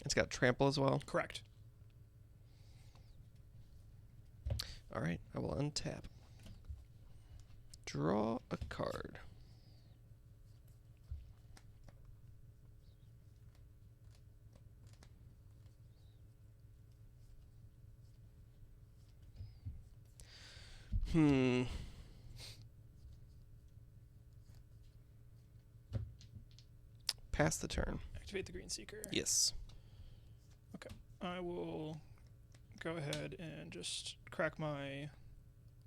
It's got trample as well. Correct. All right, I will untap. Draw a card. Pass the turn. Activate the Green Seeker. Yes. I will go ahead and just crack my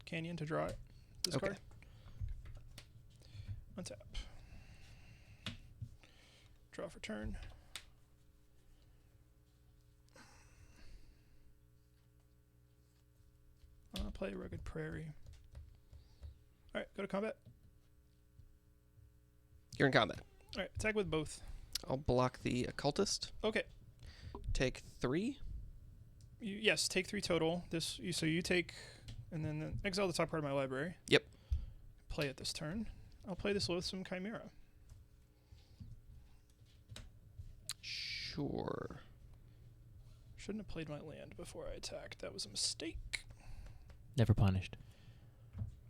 Canyon to draw it. This Okay. card. Untap. Draw for turn. I'll play Rugged Prairie. All right, go to combat. You're in combat. All right, attack with both. I'll block the occultist. Okay. Take 3. Yes, take 3 total. So you take, and then exile the top part of my library. Yep. Play it this turn. I'll play this Loathsome Chimera. Sure. Shouldn't have played my land before I attacked. That was a mistake. Never punished.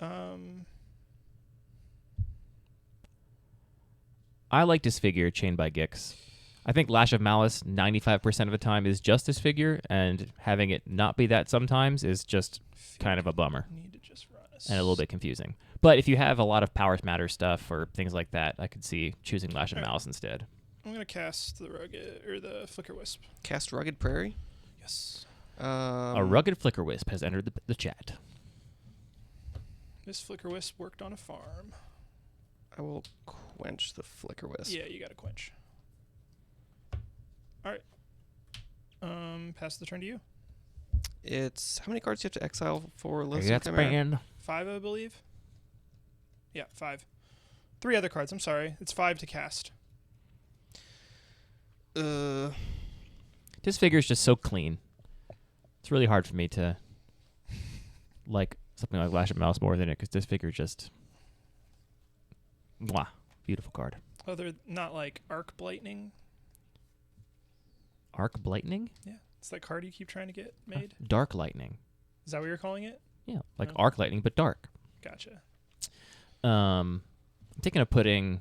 I like Disfigure chained by Gix. I think Lash of Malice 95% of the time is just Disfigure, and having it not be that sometimes is just kind of a bummer Need to just run and a little bit confusing. But if you have a lot of Powers Matter stuff or things like that, I could see choosing Lash of Alright. Malice instead. I'm gonna cast the Rugged or the Flicker Wisp. Cast Rugged Prairie. Yes. A Rugged Flicker Wisp has entered the chat. This Flicker Wisp worked on a farm. I will quench the Flicker Wisp. Yeah, you got to quench. All right. Pass the turn to you. It's how many cards do you have to exile for Loathsome That's Chimera? banned. 5, I believe. Yeah, 5. 3 other cards. I'm sorry. It's 5 to cast. Disfigure is just so clean. It's really hard for me to like something like Lash of Malice more than it, because Disfigure just mwah, beautiful card. Oh, they're not like Arc Blightning. Arc Blightning? Yeah, it's that card you keep trying to get made. Dark Lightning. Is that what you're calling it? Yeah, like Oh. Arc Lightning, but dark. Gotcha. I'm thinking of putting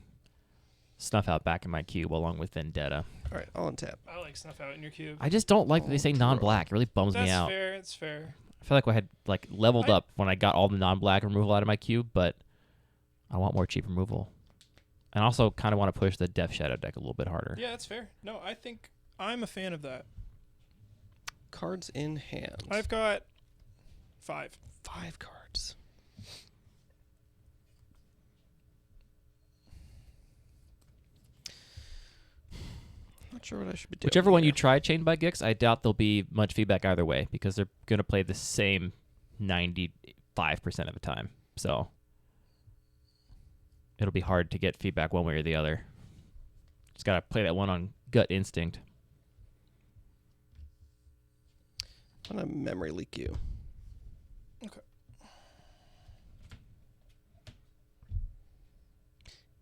Snuff Out back in my cube along with Vendetta. All right, I'll untap. I like Snuff Out in your cube. I just don't like that they say non-black. It really bums That's me out. fair. It's fair. I feel like I had like leveled I- up when I got all the non-black removal out of my cube, but I want more cheap removal. And also kind of want to push the Death Shadow deck a little bit harder. Yeah, that's fair. No, I think I'm a fan of that. Cards in hand. I've got 5. 5 cards. Not sure what I should be doing. Whichever one you here. try Chained by Gix, I doubt there'll be much feedback either way, because they're going to play the same 95% of the time. So it'll be hard to get feedback one way or the other. Just got to play that one on gut instinct. I'm gonna memory leak you. Okay.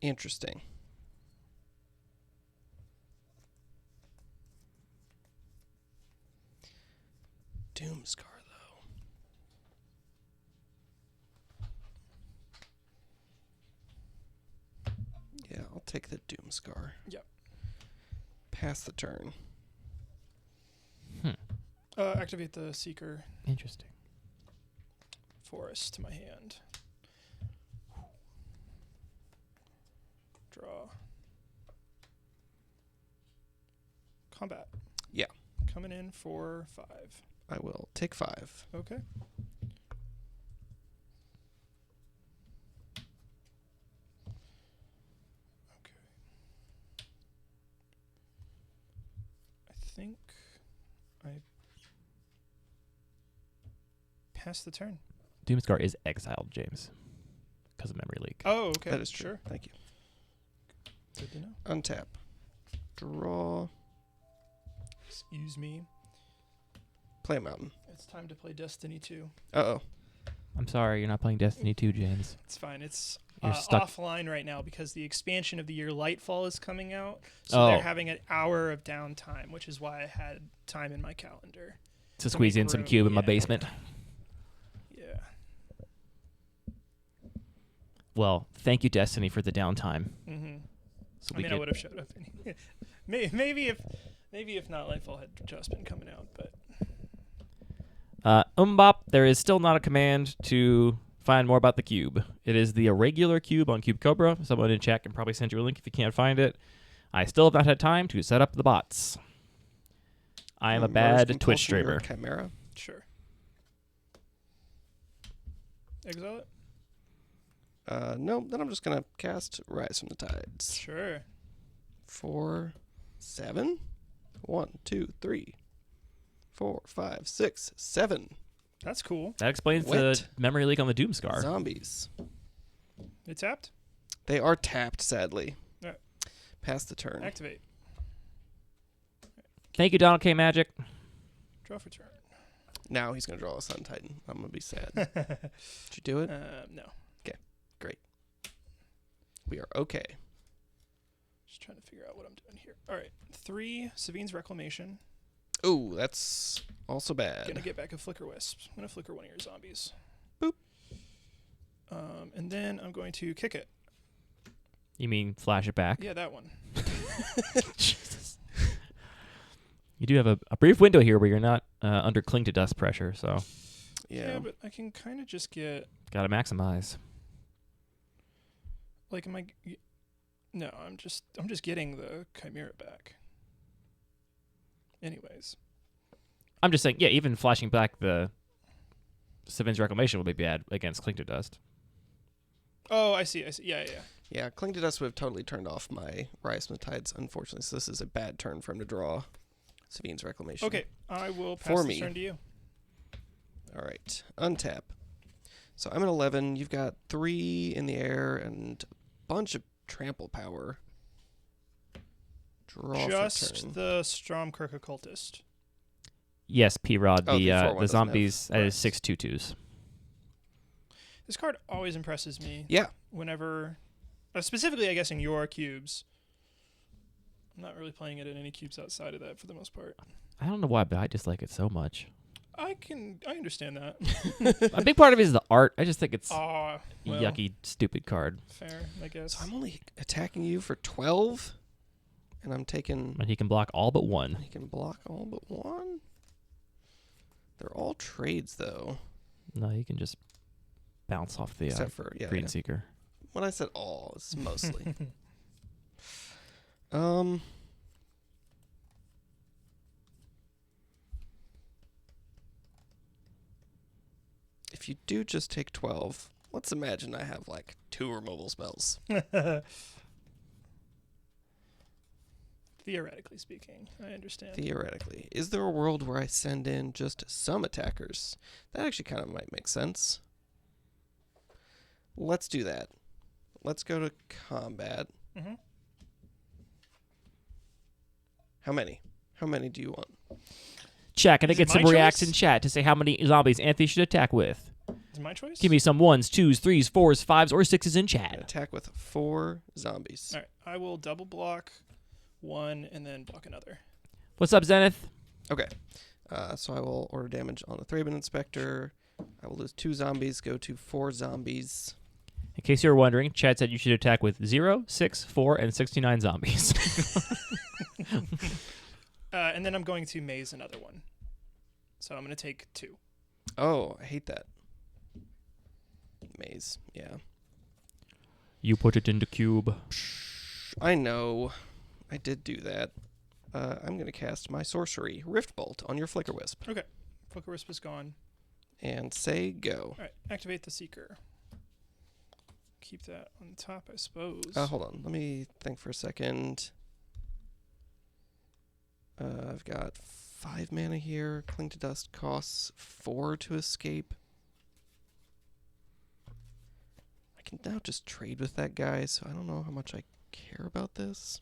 Interesting. Doomscar, though. Yeah, I'll take the Doomscar. Yep. Pass the turn. Activate the Seeker Interesting. Forest to my hand. Draw. Combat. Yeah. Coming in for 5. I will take 5. Okay. Okay. I think I passed the turn. Doomscar is exiled, James, because of memory leak. Oh, okay. That is true. Sure. Thank you. Good to know. Untap. Draw. Excuse me. Play a mountain. It's time to play Destiny 2. Uh-oh. I'm sorry, you're not playing Destiny 2, James. It's fine. It's You're stuck. offline right now because the expansion of the year Lightfall is coming out. So they're Oh. having an hour of downtime, which is why I had time in my calendar. To squeeze in some room, cube in my yeah. basement. Yeah. Well, thank you, Destiny, for the downtime. Mm-hmm. So I we mean, I get would have showed up. Maybe if not, Lightfall had just been coming out, but Umbop, there is still not a command to find more about the cube. It is the Irregular cube on Cube Cobra. Someone in chat can probably send you a link if you can't find it. I still have not had time to set up the bots. I am a Mars bad Compulsion Twitch or streamer. Chimera. sure. Exile it? No, then I'm just going to cast Rise from the Tides. Sure. 4, 7. 1, 2, 3, 4, 5, 6, 7. That's cool. That explains Wet. the memory leak on the Doomscar. Zombies. It's tapped. They are tapped, sadly. Alright. Pass the turn. Activate. Thank you, Donald K. Magic. Draw for turn. Now he's going to draw a Sun Titan. I'm going to be sad. Did you do it? No. Great. We are okay. Just trying to figure out what I'm doing here. All right. 3 Savine's Reclamation. Ooh, that's also bad. Gonna get back a Flicker Wisp. I'm gonna flicker one of your zombies. Boop. And then I'm going to kick it. You mean flash it back? Yeah, that one. Jesus. You do have a brief window here where you're not under cling to dust pressure, so Yeah. But I can kind of just get gotta maximize. like, am I? No, I'm just getting the Chimera back. Anyways. I'm just saying, yeah, even flashing back the Savin's Reclamation will be bad against cling to dust. Oh, I see. Yeah. Yeah, Cling to Dust would have totally turned off my Rise from the Tides, unfortunately. So this is a bad turn for him to draw Savine's Reclamation. Okay, I will pass For this me. turn to you. All right. Untap. So I'm at 11. You've got 3 in the air and a bunch of trample power. Draw Just for turn. the Stromkirk Occultist. Yes, P-Rod, Oh, the 4-1 the doesn't have zombies at Rise. 6/2/2s. This card always impresses me. Yeah. Whenever, specifically, I guess in your cubes. I'm not really playing it in any cubes outside of that for the most part. I don't know why, but I dislike it so much. I understand that. A big part of it is the art. I just think it's Aw, well, yucky, stupid card. fair, I guess. So I'm only attacking you for 12, and I'm taking... And he can block all but one. He can block all but one? They're all trades, though. No, he can just bounce off the Except for, yeah. Green Seeker. When I said all, it's mostly. If you do just take 12, let's imagine I have like 2 removal spells. Theoretically speaking, I understand. Theoretically. Is there a world where I send in just some attackers? That actually kind of might make sense. Let's do that. Let's go to combat. Mm-hmm. How many? How many do you want? Chat, can I Is get it some my reacts choice? in chat to say how many zombies Anthony should attack with? Is it my choice? Give me some 1s, 2s, 3s, 4s, 5s, or 6s in I'm gonna chat. attack with 4 zombies. All right, I will double block one and then block another. What's up, Zenith? Okay. So I will order damage on the Thraben Inspector. I will lose 2 zombies, go to 4 zombies. In case you were wondering, Chad said you should attack with 0, 6, 4, and 69 zombies. And then I'm going to maze another one. So I'm going to take 2. Oh, I hate that. Maze, yeah. You put it into cube. I know. I did do that. I'm going to cast my sorcery, Rift Bolt, on your Flicker Wisp. Okay. Flicker Wisp is gone. And say go. All right, activate the Seeker. Keep that on top, I suppose. Hold on. Let me think for a second. I've got 5 mana here. Cling to Dust costs 4 to escape. I can now just trade with that guy, so I don't know how much I care about this.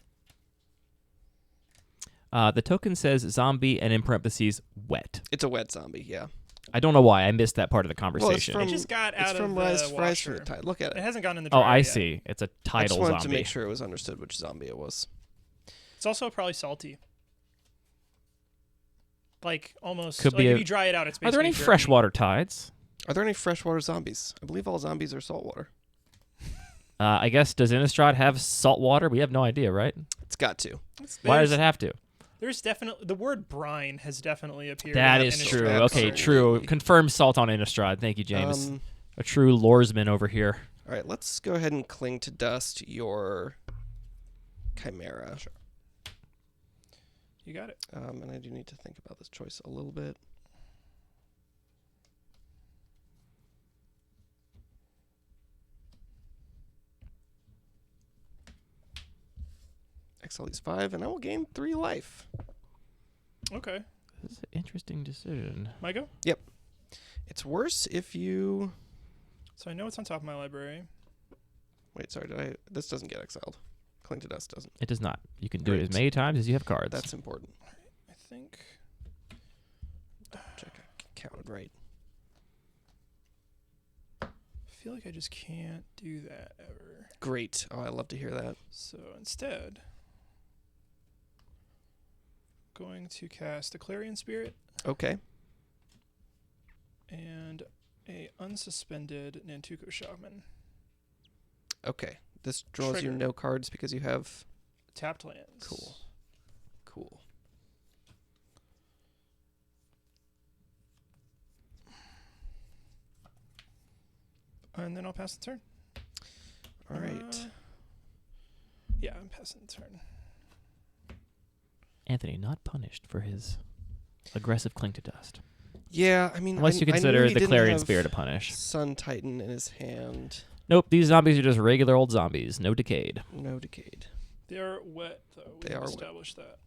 The token says zombie and in parentheses wet. It's a wet zombie, yeah. I don't know why I missed that part of the Well, it's conversation. It just got out It's of from the Rise from washer. the Tide. Look at It it. hasn't gone in the Oh, dryer I yet. see. It's a I just tidal wanted zombie. to make sure it was understood which zombie it was. It's also probably salty. Like almost. Could like be if a- you dry it out, it's Are there basically any dirty. freshwater tides? Are there any freshwater zombies? I believe all zombies are saltwater. I guess, does Innistrad have salt water? We have no idea, right? It's got to. Why does There's- it have to? There's definitely the word brine has definitely appeared. That in is Innistrad true. Innistrad Okay, cards. true. Absolutely. Confirmed salt on Innistrad. Thank you, James. A true loresman over here. All right, let's go ahead and cling to dust your Chimera. Sure. You got it. And I do need to think about this choice a little bit. exile these 5, and I will gain 3 life. Okay. This is an interesting decision. My go? It's worse if you... So I know it's on top of my library. Wait, sorry, this doesn't get exiled. Cling to Dust doesn't. It does not. You can do it as Great. many times as you have cards. That's important. I think. Check I counted right. I feel like I just can't do that ever. Great. Oh, I love to hear that. So instead, going to cast a Clarion Spirit Okay. and a unsuspended Nantuko Shaman. Okay. This draws you Trigger. no cards because you have... Tapped lands. Cool. Cool. And then I'll pass the turn. All right. Yeah, I'm passing the turn. Anthony not punished for his aggressive cling to dust. Yeah, I mean... Unless you I knew consider he the didn't Clarion have Spirit a punish. Sun Titan in his hand. Nope, these zombies are just regular old zombies. No decayed. No decayed. They are wet, though. They We've are wet. established that.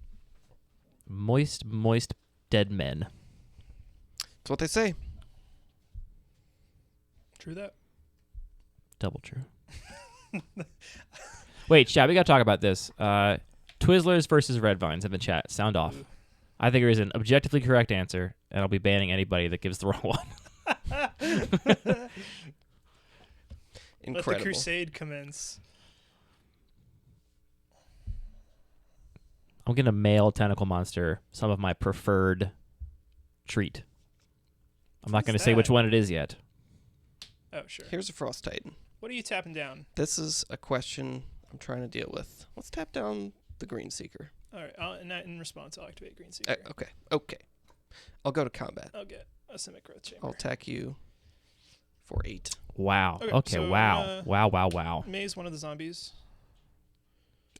Moist, dead men. That's what they say. True that. Double true. Wait, chat, we got to talk about this. Twizzlers versus Red Vines in the chat. Sound off. Ooh. I think there is an objectively correct answer, and I'll be banning anybody that gives the wrong one. Incredible. Let the crusade commence. I'm going to mail Tentacle Monster some of my preferred treat. I'm not What's going to say which that? one it is yet. Oh, sure. Here's a Frost Titan. What are you tapping down? This is a question I'm trying to deal with. Let's tap down the Green Seeker. All right. In response, I'll activate Green Seeker. Okay. I'll go to combat. I'll get a Simic Growth Chamber. I'll attack you for 8. Wow. Okay, Okay, so, wow. Wow. Maze one of the zombies.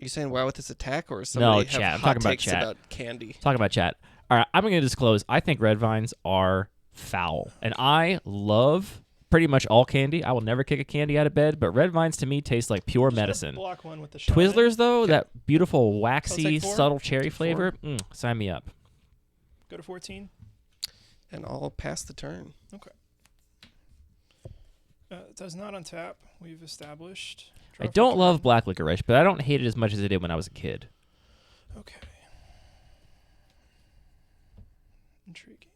Are you saying wow with this attack, or is somebody have chat. I'm hot talking about takes chat. about candy? Talk about chat. All right, I'm going to disclose. I think Red Vines are foul. And I love pretty much all candy. I will never kick a candy out of bed, but Red Vines to me taste like pure Just gonna medicine. Block one with the shaman. Twizzlers, though, Okay. that beautiful, waxy, take 4. subtle cherry Take 4. flavor, sign me up. Go to 14. And I'll pass the turn. It does not untap. We've established. I Draw for don't turn. love black licorice, but I don't hate it as much as I did when I was a kid. Okay. Intriguing.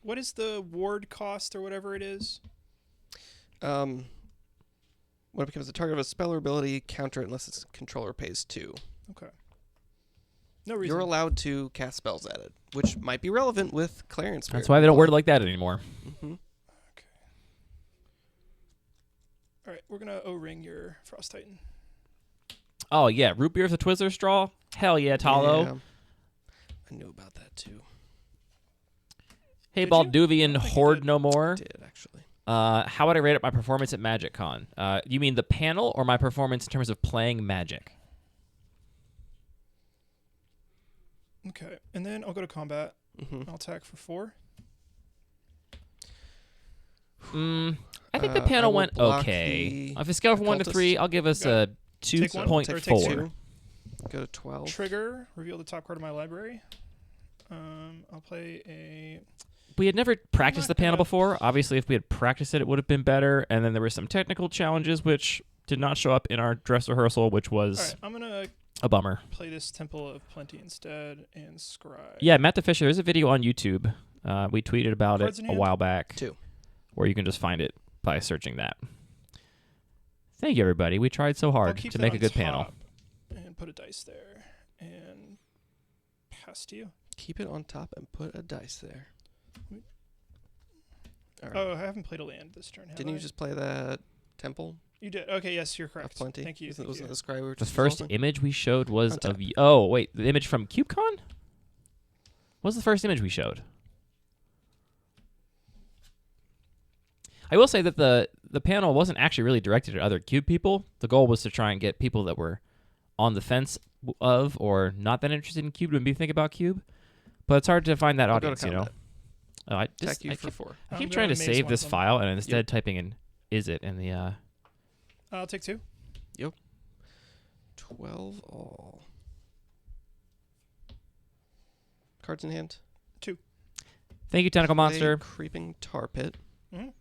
What is the ward cost or whatever it is? When it becomes the target of a spell or ability, counter it unless its controller pays 2. Okay. No reason. You're allowed to cast spells at it, which might be relevant with Clarion Spirit. That's why they don't word it like that anymore. Hmm. All right, we're gonna O-ring your Frost Titan. Oh, yeah. Root beer with a Twizzler straw? Hell yeah, Talo. Yeah. I knew about that too. Hey, Did you? Balduvian I think you Horde did. no more. I did, actually. How would I rate up my performance at Magic Con? You mean the panel or my performance in terms of playing Magic? Okay, and then I'll go to combat. Hmm. I'll attack for 4. I think the I panel will went block okay. the If it's scale from 1 to occultist. 3, I'll give us Go. a Take one, or take 2.4. 2. Go to 12. Trigger. Reveal the top card of my library. I'll play a. We had never practiced not the panel gonna- before. Obviously, if we had practiced it, it would have been better. And then there were some technical challenges which did not show up in our dress rehearsal, which was All right, I'm gonna a bummer. play this Temple of Plenty instead and Scry. Yeah, Matt the Fisher, there's a video on YouTube. We tweeted about Cards it in a hand? while back. 2. Where you can just find it by searching that. Thank you, everybody. We tried so I'll hard keep to that make a on good panel. top And put a dice there and pass to you. Keep it on top and put a dice there. All right. Oh, I haven't played a land this turn. Have Didn't you I? just play that temple You did. Okay, yes, you're of correct. plenty? Thank you. Thank Wasn't you. the scribe we were The just first resolving? image we showed was On of... Oh, wait. The image from CubeCon? What was the first image we showed? I will say that the panel wasn't actually really directed at other Cube people. The goal was to try and get people that were on the fence of or not that interested in Cube to maybe think about Cube. But it's hard to find that I'll go to audience, you know? combat. I Attack you I for keep, 4. I I'm keep gonna trying to maze save one this of them. file and instead typing in is it in the... I'll take 2. 12 all. cards in hand? 2. Thank you, Tentacle Monster. Play Creeping Tar Pit. Mhm.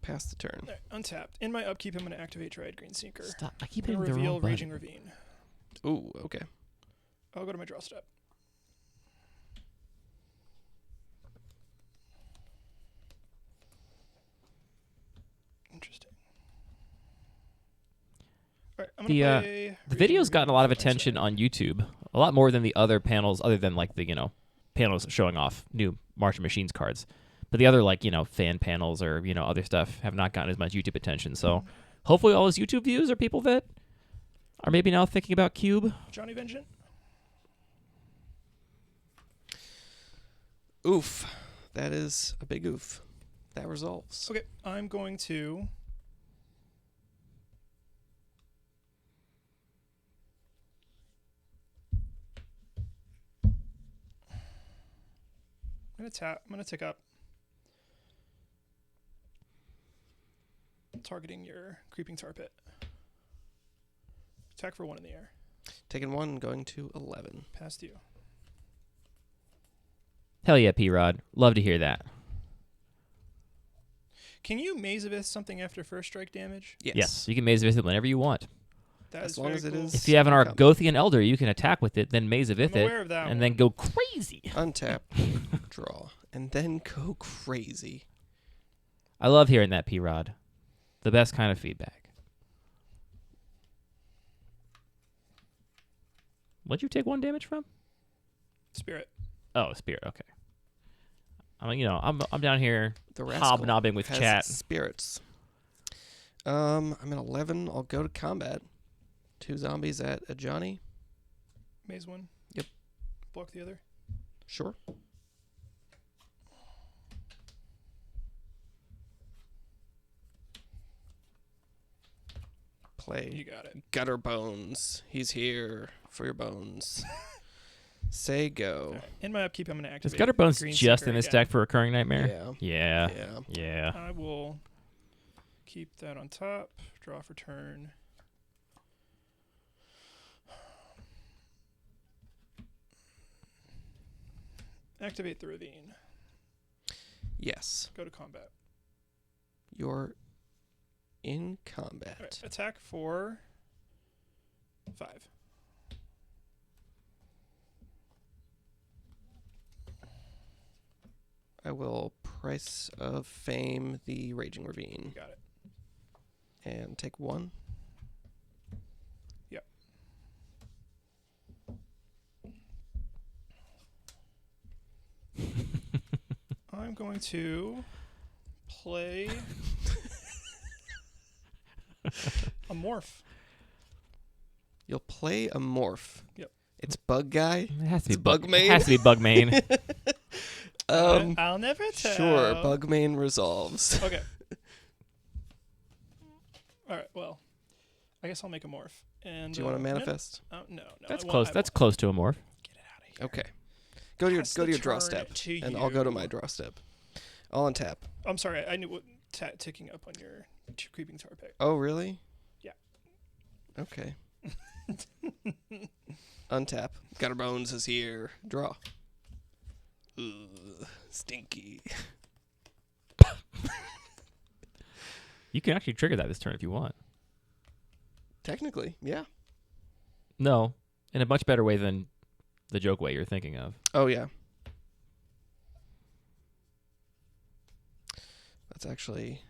Pass the turn. All right, untapped. In my upkeep, I'm going to activate Triad Green Seeker. Stop. I keep I'm hitting going to the reveal wrong button. Raging Ravine. Ooh, okay. I'll go to my draw step. Interesting. All right, I'm going to play The Raging video's gotten a lot of Ravine for my attention side. on YouTube, a lot more than the other panels, other than like the panels showing off new March of Machines cards. But the other fan panels or other stuff have not gotten as much YouTube attention. So hopefully all those YouTube views are people that are maybe now thinking about Cube. Johnny Vengeance. Oof. That is a big oof. That resolves. Okay, I'm going to... I'm going to tap. I'm going to tick up. Targeting your Creeping Tar Pit. Attack for 1 in the air. Taking 1, going to 11. Past you. Hell yeah, P-Rod. Love to hear that. Can you Maze of Ith something after first strike damage? Yes, you can Maze of Ith it whenever you want. That As is long very as it cool. is- If you have an Okay. Argothian Elder, you can attack with it, then Maze of I'm Ith it, aware of that and one. then go crazy. Untap, draw, and then go crazy. I love hearing that, P-Rod. The best kind of feedback. What'd you take 1 damage from? Spirit. Oh, Spirit. Okay. I'm down here The rascal hobnobbing with has chat. spirits. I'm at 11. I'll go to combat. 2 zombies at a Johnny. Maze 1. Yep. Block the other. Sure. Play You got it. Gutter Bones. He's here for your bones. Say go. All right. In my upkeep, I'm going to Is activate Gutter Bones Green just Seeker in this again. deck for Recurring Nightmare? Yeah. Yeah. Yeah. Yeah. I will keep that on top. Draw for turn. Activate the Ravine. Yes. Go to combat. You're in All right. combat. Attack for 5. I will Price of Fame the Raging Ravine You got it. and take 1. Yep. I'm going to play a morph. You'll play a morph. Yep. It's Bug Guy. It has to be It's Bugmane. It has to be Bugmane. I'll never tell. Sure, Bugmane resolves. Okay. All right. Well, I guess I'll make a morph. And Do you want to manifest? No. That's I close. won't. That's close to a morph. Get it out of here. Okay. Go to Pass the your draw turn step, to and I'll go to you. my draw step. I'll untap. I'm sorry. I knew what ticking up on your Creeping Tar Pit. Oh, really? Yeah. Okay. Untap. Gutter Bones is here. Draw. Ugh, stinky. You can actually trigger that this turn if you want. Technically, yeah. No, in a much better way than the joke way you're thinking of. Oh, yeah. That's actually...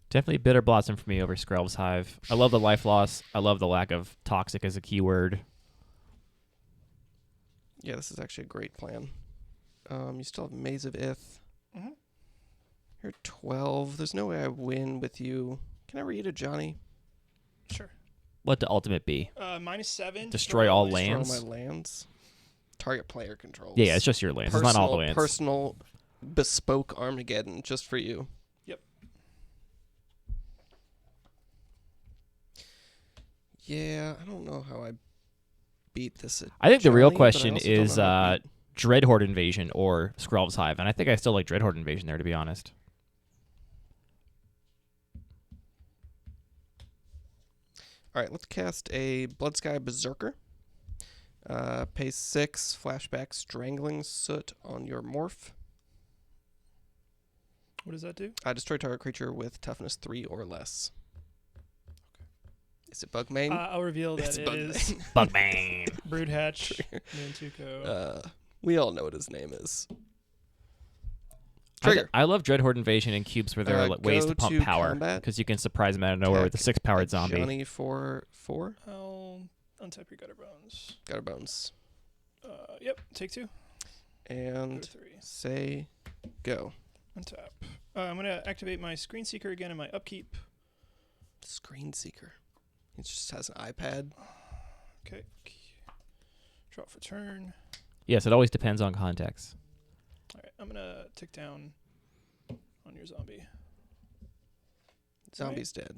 Definitely Bitter Blossom for me over Skrelv's Hive. I love the life loss. I love the lack of toxic as a keyword. Yeah, this is actually a great plan. You still have Maze of Ith. Mhm. You're 12. There's no way I win with you. Can I read a Johnny? Sure. What the ultimate be? -7. Destroy all lands. lands. Destroy my lands. Target player controls. Yeah, it's just your lands. It's not all the lands. Personal, bespoke Armageddon just for you. Yep. Yeah, I don't know how I beat this. I think the real Johnny, but I question also don't is know how I beat- Dreadhorde Invasion or Skrelv's Hive, and I think I still like Dreadhorde Invasion there, to be honest. All right, let's cast a Bloodsky Berserker. Pay 6, flashback Strangling Soot on your morph. What does that do? Destroy target creature with toughness 3 or less. Is it Bugmane? I'll reveal that It's it Bugmane. is Bugman. Broodhatch Moon Tuco. We all know what his name is. I, Trigger. I love Dreadhorde Invasion in cubes where there are ways go to pump to power combat. because you can surprise them out of nowhere with a Attack 6-powered zombie. Johnny for 4. I'll untap your Gutter Bones. Gutter Bones. Yep, take 2. Go And to 3. say go. Untap. I'm going to activate my Screen Seeker again in my upkeep. Screen Seeker. He just has an iPad. Okay. Draw for turn. Yes, it always depends on context. All right, I'm going to tick down on your zombie. Zombie's dead.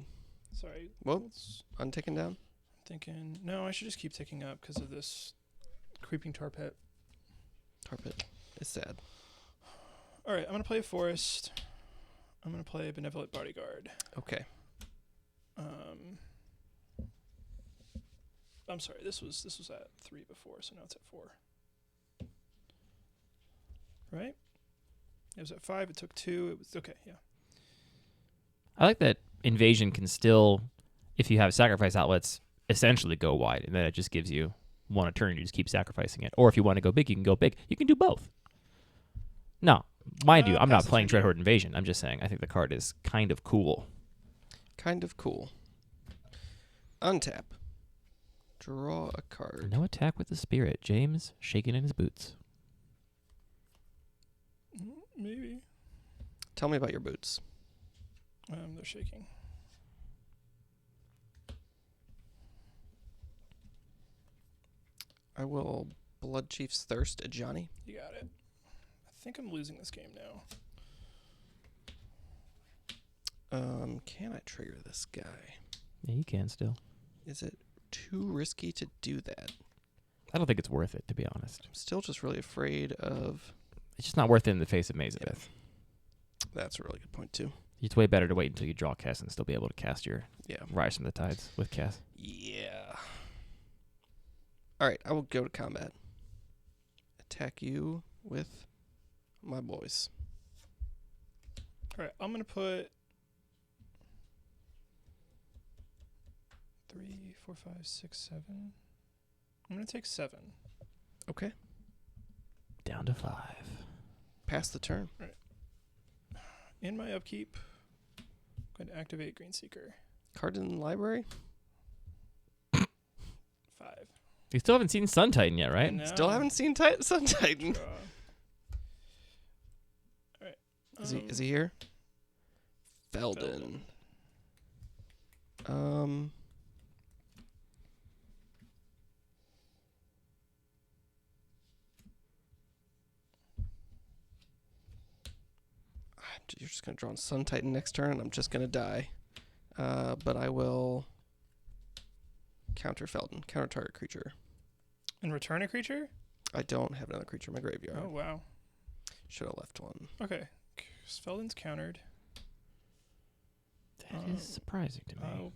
Sorry. Well, Let's- untaken down. thinking, no, I should just keep ticking up because of this creeping tar pit. Tar pit is sad. All right, I'm going to play a forest. I'm going to play a benevolent bodyguard. Okay. I'm sorry, this was at 3 before, so now it's at 4. Right? It was at 5, it took 2, it was okay, yeah. I like that Invasion can still, if you have sacrifice outlets, essentially go wide, and then it just gives you one a turn. You just keep sacrificing it. Or if you want to go big, you can go big. You can do both. No, mind you, I'm not pass the playing turn. Dreadhorde Invasion. I'm just saying I think the card is kind of cool. Kind of cool. Untap. Draw a card. No attack with the spirit. James shaking in his boots. Maybe. Tell me about your boots. They're shaking. I will Blood Chief's Thirst at Johnny. You got it. I think I'm losing this game now. Can I trigger this guy? Yeah, you can still. Is it too risky to do that? I don't think it's worth it, to be honest. I'm still just really afraid of... It's just not worth it in the face of Mazabeth. That's a really good point, too. It's way better to wait until you draw Cass and still be able to cast your Yeah. Rise from the Tides with Cass. Yeah. All right, I will go to combat. Attack you with my boys. All right, I'm going to put 3, 4, 5, 6, 7. I'm going to take 7. Okay. Down to 5. Pass the turn. In my upkeep, I'm going to activate Green Seeker. Card in the library. 5. You still haven't seen Sun Titan yet, right? No. Still haven't seen Sun Titan. Draw. All right. Is he here? Felden. You're just going to draw on Sun Titan next turn, and I'm just going to die. But I will counter Felden. Counter target creature. And return a creature? I don't have another creature in my graveyard. Oh, wow. Should have left one. Okay. Felden's countered. That is surprising to me. I'll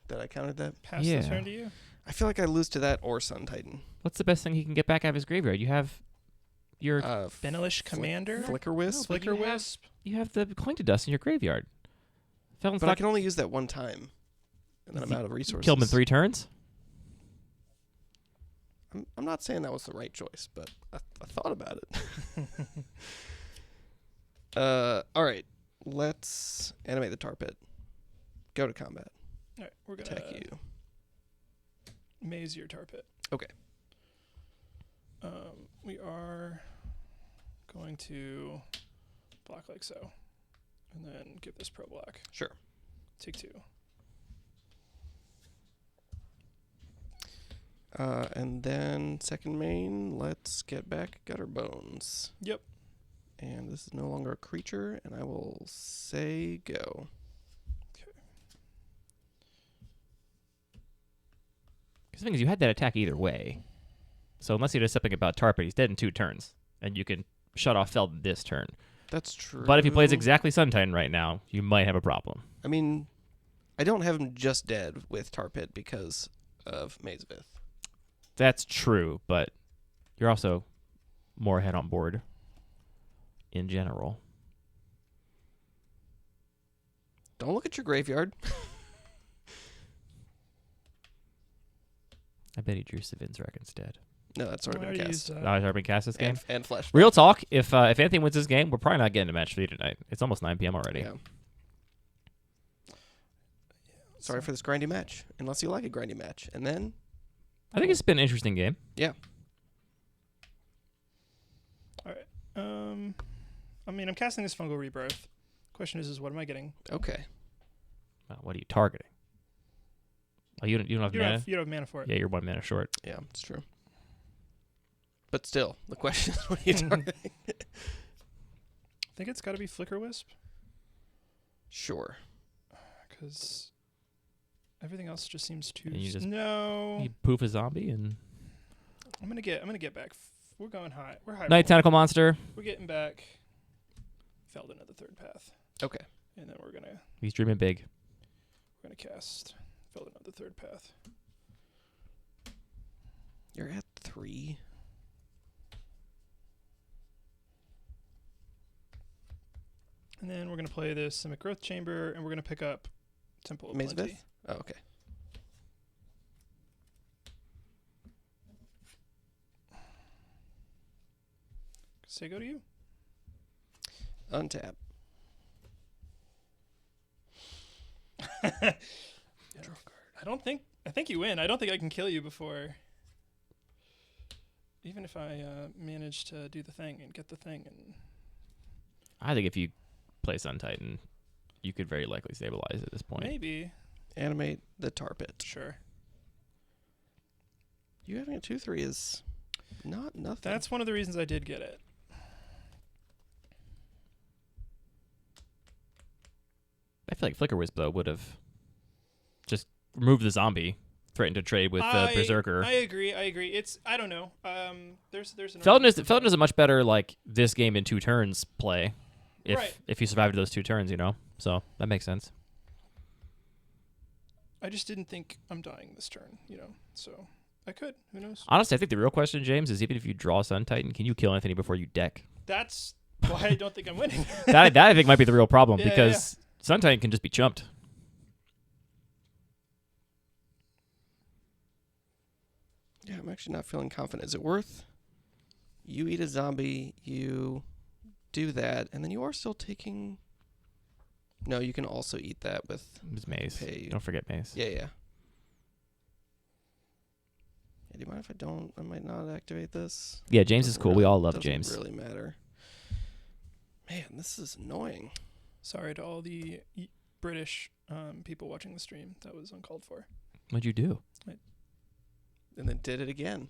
That I counted that? pass Yeah. the turn to you. I feel like I lose to that or Sun Titan. What's the best thing he can get back out of his graveyard? You have your Benelish Commander? Flicker Wisp? Flicker you have- Wisp? you have the Coin to Dust in your graveyard. Felon's But I not can only use that one time. And then I'm out of resources. kill him in 3 turns. I'm not saying that was the right choice, but I thought about it. All right. Let's animate the tar pit. Go to combat. All right, we're going Attack to you. maze your tar pit. Okay. We are going to block like so. And then give this pro block. Sure. Take 2. And then second main, let's get back Gutter Bones. Yep. And this is no longer a creature, and I will say go. Because the thing is, you had that attack either way. So unless he does something about Tarpet, he's dead in 2 turns. And you can shut off Felden this turn. That's true. But if he plays exactly Sun Titan right now, you might have a problem. I mean, I don't have him just dead with Tar Pit because of Maze of Ith. That's true, but you're also more ahead on board in general. Don't look at your graveyard. I bet he drew Savin's Wreck instead. No, that's already been already cast. used, Oh, he's already been cast this game? And Flash. Real talk, if Anthony wins this game, we're probably not getting a match for you tonight. It's almost 9 p.m. already. Yeah. Sorry for this grindy match, unless you like a grindy match. And then... I think it's been an interesting game. Yeah. All right. I mean, I'm casting this Fungal Rebirth. Question is what am I getting? Okay. What are you targeting? Oh, you don't have mana? You don't have mana for it. Yeah, you're 1 mana short. Yeah, it's true. But still, the question is, what are you targeting? I think it's got to be Flicker Wisp, Sure. because everything else just seems too. And you just- No, You poof a zombie and... I'm gonna get back. We're going high. We're high. Night Tentacle Monster. We're getting back. Feldon of the Third Path, Okay. and then we're gonna He's dreaming big. cast Feldon of the Third Path. You're at 3. And then we're going to play this Simic Growth Chamber, and we're going to pick up Temple of Maze of Plenty. Ith? Oh, okay. Say go to you. Untap. I think you win. I don't think I can kill you before. Even if I manage to do the thing and get the thing. And I think if you play Sun Titan, you could very likely stabilize at this point. maybe. Animate the Tar Pit. Sure. You having a 2/3 is not nothing. That's one of the reasons I did get it. I feel like Flicker Wisp, though, would have just removed the zombie, threatened to trade with the Berserker. I agree. It's I don't know. There's an Feldon is a much better, like, this game in 2 turns play Right. if you survived those 2 turns, you know? So that makes sense. I just didn't think I'm dying this turn, So I could. Who knows? Honestly, I think the real question, James, is even if you draw Sun Titan, can you kill Anthony before you deck? That's why I don't think I'm winning. that I think might be the real problem, Yeah, because Sun Titan can just be chumped. Yeah, I'm actually not feeling confident. Is it worth? You eat a zombie, you do that, and then you are still taking... No, you can also eat that with... It's Maze. Pay. Don't forget Maze. Yeah. Yeah, do you mind if I don't? I might not activate this. Yeah, James is cool. We all love Doesn't James. really matter. Man, this is annoying. Sorry to all the British people watching the stream. That was uncalled for. What'd you do? And then did it again.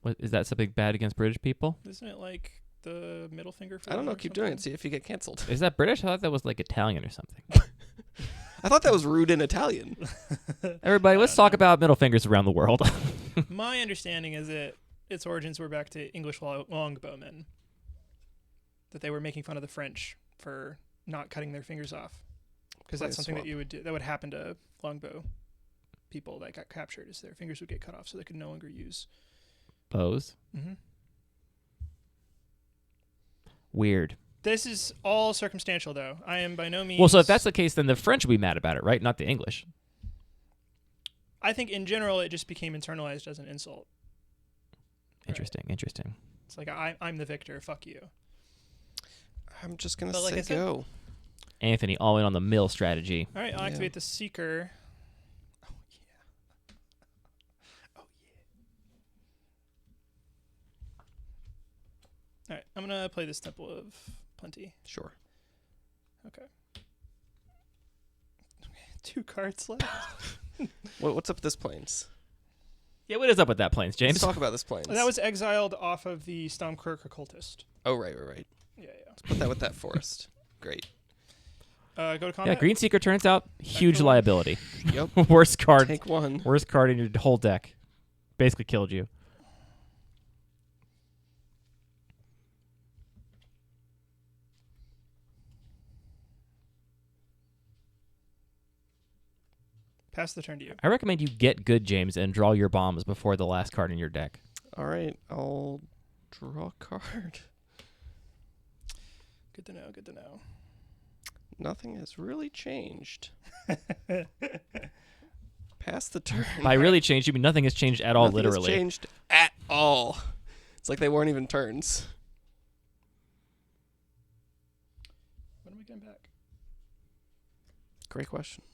What is that something bad against British people? Isn't it like the middle finger for I don't them know. or Keep doing it. something? See if you get canceled. Is that British? I thought that was like Italian or something. I thought that was rude in Italian. Everybody, let's talk about middle fingers around the world. My understanding is that its origins were back to English longbowmen. That they were making fun of the French for not cutting their fingers off. Because Play that's a something swap. that you would do. That would happen to longbow people that got captured, is their fingers would get cut off so they could no longer use. Pose. Mm-hmm. Weird. This is all circumstantial, though. I am by no means... Well, so if that's the case, then the French will be mad about it, right? Not the English. I think in general it just became internalized as an insult. Interesting. It's like, I'm the victor, fuck you. I'm just going to But like say I said- go. Anthony, all in on the mill strategy. All right, I'll Yeah. activate the Seeker. Oh, yeah. Oh, yeah. All right, I'm going to play this Temple of Plenty. Sure. Okay. 2 cards left. What's up with this planes? Yeah, what is up with that, Plains, James? Let's talk about this planes. That was exiled off of the Stormkirk Occultist. Oh, right. Yeah. Let's put that with that forest. Great. Go to Yeah, combat. Greenseeker turns out huge Excellent. liability. Yep. Worst card. Take one. Worst card in your whole deck. Basically killed you. Pass the turn to you. I recommend you get good, James, and draw your bombs before the last card in your deck. All right, I'll draw a card. Good to know. Good to know. Nothing has really changed. Pass the turn. By really changed, you mean nothing has changed at all, Nothing literally. has changed at all. It's like they weren't even turns. When are we getting back? Great question.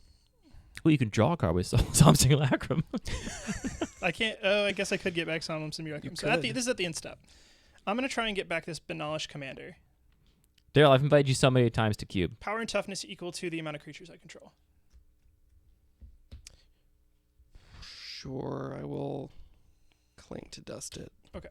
Well, you can draw a card with Psalm Simulacrum. I can't. Oh, I guess I could get back Solemn Simulacrum. You So could. this is at the end step. I'm going to try and get back this Banalish Commander. Daryl, I've invited you so many times to cube. Power and toughness equal to the amount of creatures I control. Sure, I will cling to dust it. Okay.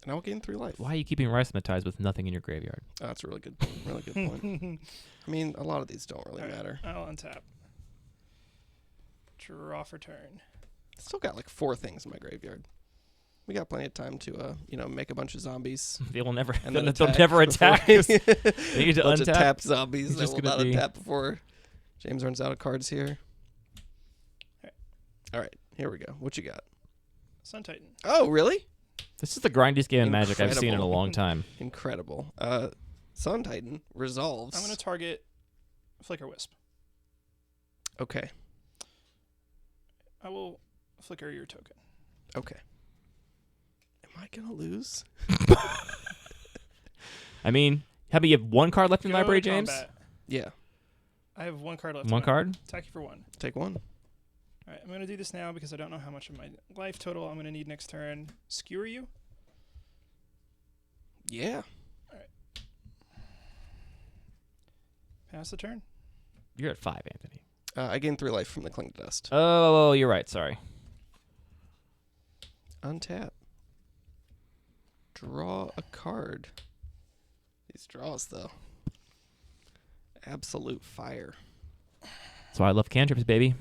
And I'll gain 3 life. Why are you keeping Rhythmatized with nothing in your graveyard? Oh, that's a really good point. I mean, a lot of these don't really All right, matter. I'll untap. Draw for turn. Still got like 4 things in my graveyard. We got plenty of time to, make a bunch of zombies. They will never. And then They'll never attack. They need to bunch of untap. tapped zombies He's that just will gonna not be- untap before James runs out of cards here. All right, here we go. What you got? Sun Titan. Oh, really? This is the grindiest game of Magic I've seen in a Incredible. long time. Incredible. Sun Titan resolves. I'm going to target Flicker Wisp. Okay. I will flicker your token. Okay. Am I gonna lose? I mean, how about you have one card left in Go library, to James? combat. Yeah. I have 1 card left. One in my- card? Attack you for 1. Take 1. All right, I'm going to do this now because I don't know how much of my life total I'm going to need next turn. Skewer you. Yeah. Pass the turn. You're at 5, Anthony. I gained 3 life from the cling to dust. Oh, you're right. Sorry. Untap. Draw a card. These draws, though. Absolute fire. That's why I love cantrips, baby.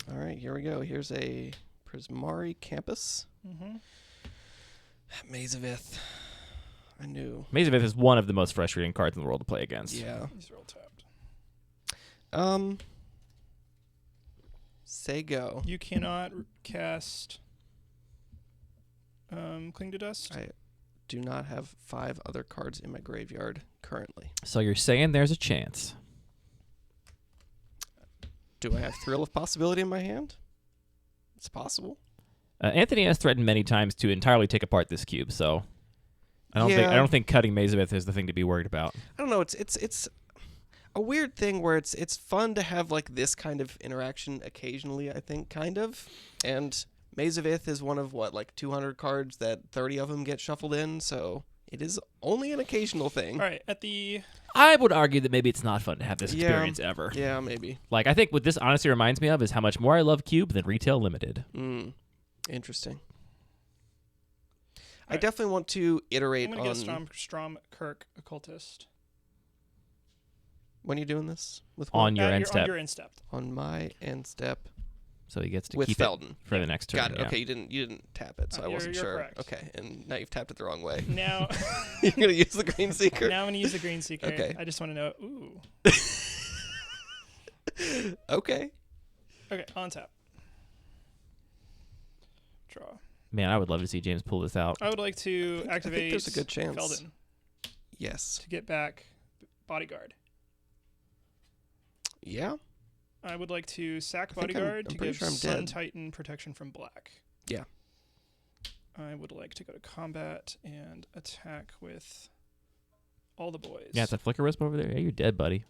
All right, here we go. Here's a Prismari Campus. Mm-hmm. Maze of Ith. I knew. Maze of Ith is one of the most frustrating cards in the world to play against. Yeah. These are all tapped. Say go. You cannot cast Cling to Dust. I do not have 5 other cards in my graveyard currently. So you're saying there's a chance. Do I have Thrill of Possibility in my hand? It's possible. Anthony has threatened many times to entirely take apart this cube, so I don't think cutting Maze of Ith is the thing to be worried about. I don't know. It's a weird thing where it's fun to have like this kind of interaction occasionally. I think kind of, and Maze of Ith is one of like 200 cards that 30 of them get shuffled in. So it is only an occasional thing. All right, at the I would argue that maybe it's not fun to have this Yeah. experience ever. Yeah, maybe. Like, I think what this honestly reminds me of is how much more I love Cube than Retail Limited. Interesting. I Alright. definitely want to iterate I'm gonna on get a Strom Kirk Occultist. when you're doing this with On what? your end On step. your end step. On my end step So he gets to with keep Felden. it for the next turn. Got it. yeah. Okay, you didn't tap it, so I You're- wasn't you're sure. correct. Okay, and now you've tapped it the wrong way. Now, You're gonna use the Green Seeker. now I'm gonna use the Green Seeker. Okay. I just want to know. Ooh. Okay. Okay, on tap. Draw. Man, I would love to see James pull this out. I would like to I think activate there's a good chance. Felden Yes. to get back Bodyguard. Yeah. I would like to sack I think I'm Bodyguard to pretty give sure I'm Sun dead. Titan protection from black. Yeah. I would like to go to combat and attack with all the boys. Yeah, it's a Flicker Wisp over there. Yeah, you're dead, buddy.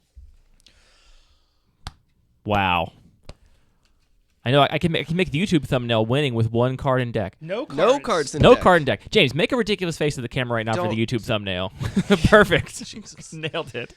Wow. I know I can make the YouTube thumbnail winning with 1 card in deck. No cards. No cards in No deck. card in deck. James, make a ridiculous face to the camera right now for the Don't. YouTube thumbnail. Perfect. Jesus. Nailed it.